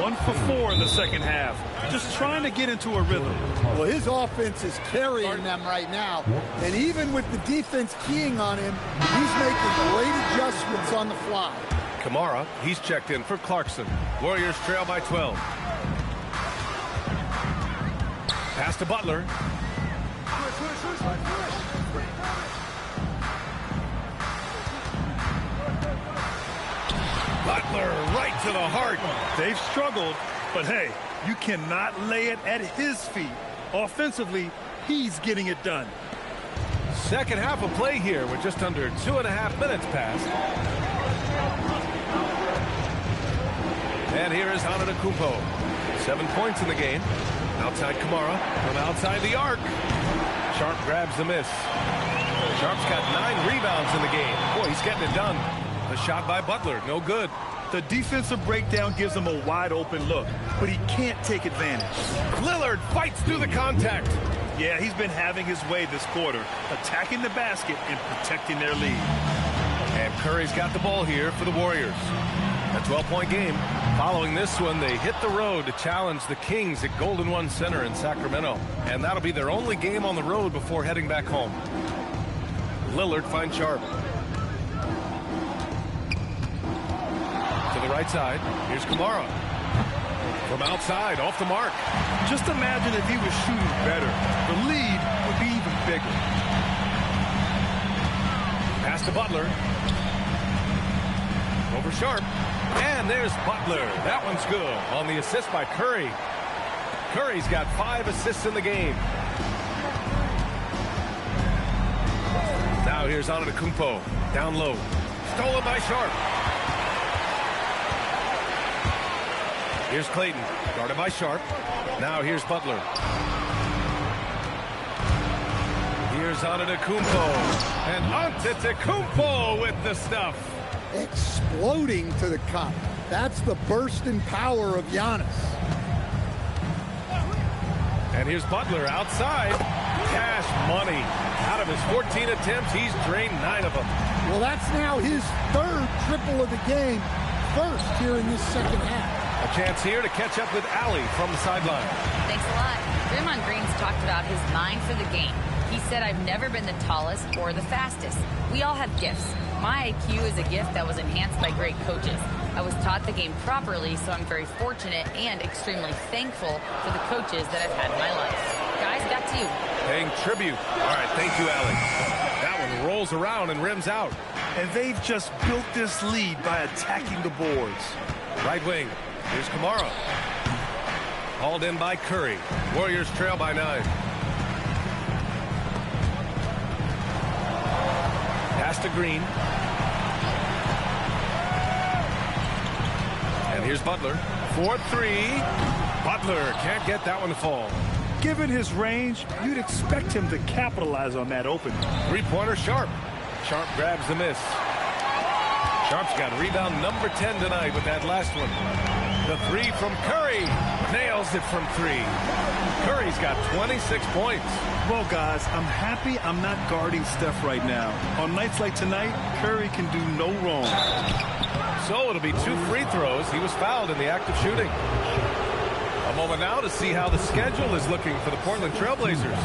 1 for 4 in the second half. Just trying to get into a rhythm. Well, his offense is carrying them right now. And even with the defense keying on him, he's making great adjustments on the fly. Kamara, he's checked in for Clarkson. Warriors trail by 12. Pass to Butler. Butler right to the heart. They've struggled, but hey, you cannot lay it at his feet. Offensively, he's getting it done. Second half of play here with just under 2.5 minutes passed. And here is Antetokounmpo. 7 points in the game. Outside Kamara from outside the arc. Sharp grabs the miss. Sharp's got 9 rebounds in the game. Boy, he's getting it done. The shot by Butler, no good. The defensive breakdown gives him a wide open look, but he can't take advantage. Lillard fights through the contact. Yeah, he's been having his way this quarter, attacking the basket and protecting their lead. And Curry's got the ball here for the Warriors. A 12-point game. Following this one, they hit the road to challenge the Kings at Golden One Center in Sacramento. And that'll be their only game on the road before heading back home. Lillard finds Sharp. To the right side, here's Kamara. From outside, off the mark. Just imagine if he was shooting better. The lead would be even bigger. Pass to Butler. Over Sharp. And there's Butler. That one's good on the assist by Curry. Curry's got 5 assists in the game. Now here's Antetokounmpo. Down low. Stolen by Sharp. Here's Clayton. Guarded by Sharp. Now here's Butler. Here's Antetokounmpo. And Antetokounmpo with the stuff. Exploding to the cup. That's the burst in power of Giannis. And here's Butler outside. Cash money. Out of his 14 attempts, he's drained 9 of them. Well, that's now his 3rd triple of the game. First here in this second half. A chance here to catch up with Allie from the sideline. Thanks a lot. Draymond Green's talked about his mind for the game. He said, I've never been the tallest or the fastest. We all have gifts. My IQ is a gift that was enhanced by great coaches. I was taught the game properly, so I'm very fortunate and extremely thankful for the coaches that I've had in my life. Guys, back to you. Paying tribute. All right, thank you, Allie. That one rolls around and rims out. And they've just built this lead by attacking the boards. Right wing. Here's Kamara. Hauled in by Curry. Warriors trail by 9. Pass to Green. And here's Butler. 4-3. Butler can't get that one to fall. Given his range, you'd expect him to capitalize on that opening. Three-pointer Sharp. Sharp grabs the miss. Sharp's got rebound number 10 tonight with that last one. The 3 from Curry. Nails it from 3. Curry's got 26 points. Well, guys, I'm happy I'm not guarding Steph right now. On nights like tonight, Curry can do no wrong. So it'll be 2 free throws. He was fouled in the act of shooting. A moment now to see how the schedule is looking for the Portland Trailblazers.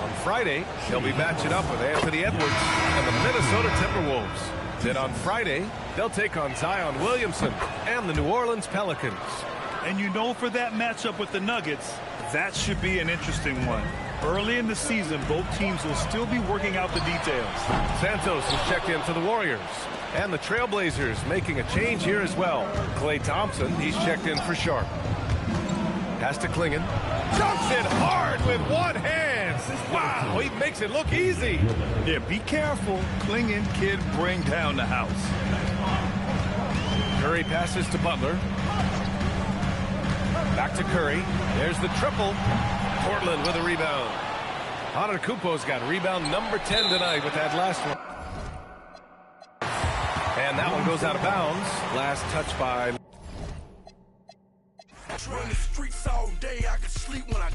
On Friday, they'll be matching up with Anthony Edwards and the Minnesota Timberwolves. Then on Friday, they'll take on Zion Williamson and the New Orleans Pelicans. And you know, for that matchup with the Nuggets, that should be an interesting one. Early in the season, both teams will still be working out the details. Santos has checked in for the Warriors. And the Trailblazers making a change here as well. Klay Thompson, he's checked in for Sharp. Pass to Klingon. Dunks it hard with one hand. Wow, he makes it look easy. Yeah, be careful. Klingon kid bring down the house. Curry passes to Butler. Back to Curry. There's the triple. Portland with a rebound. Antetokounmpo's got rebound number 10 tonight with that last one. And that one goes out of bounds. Last touch by... Run the streets all day, I can sleep when I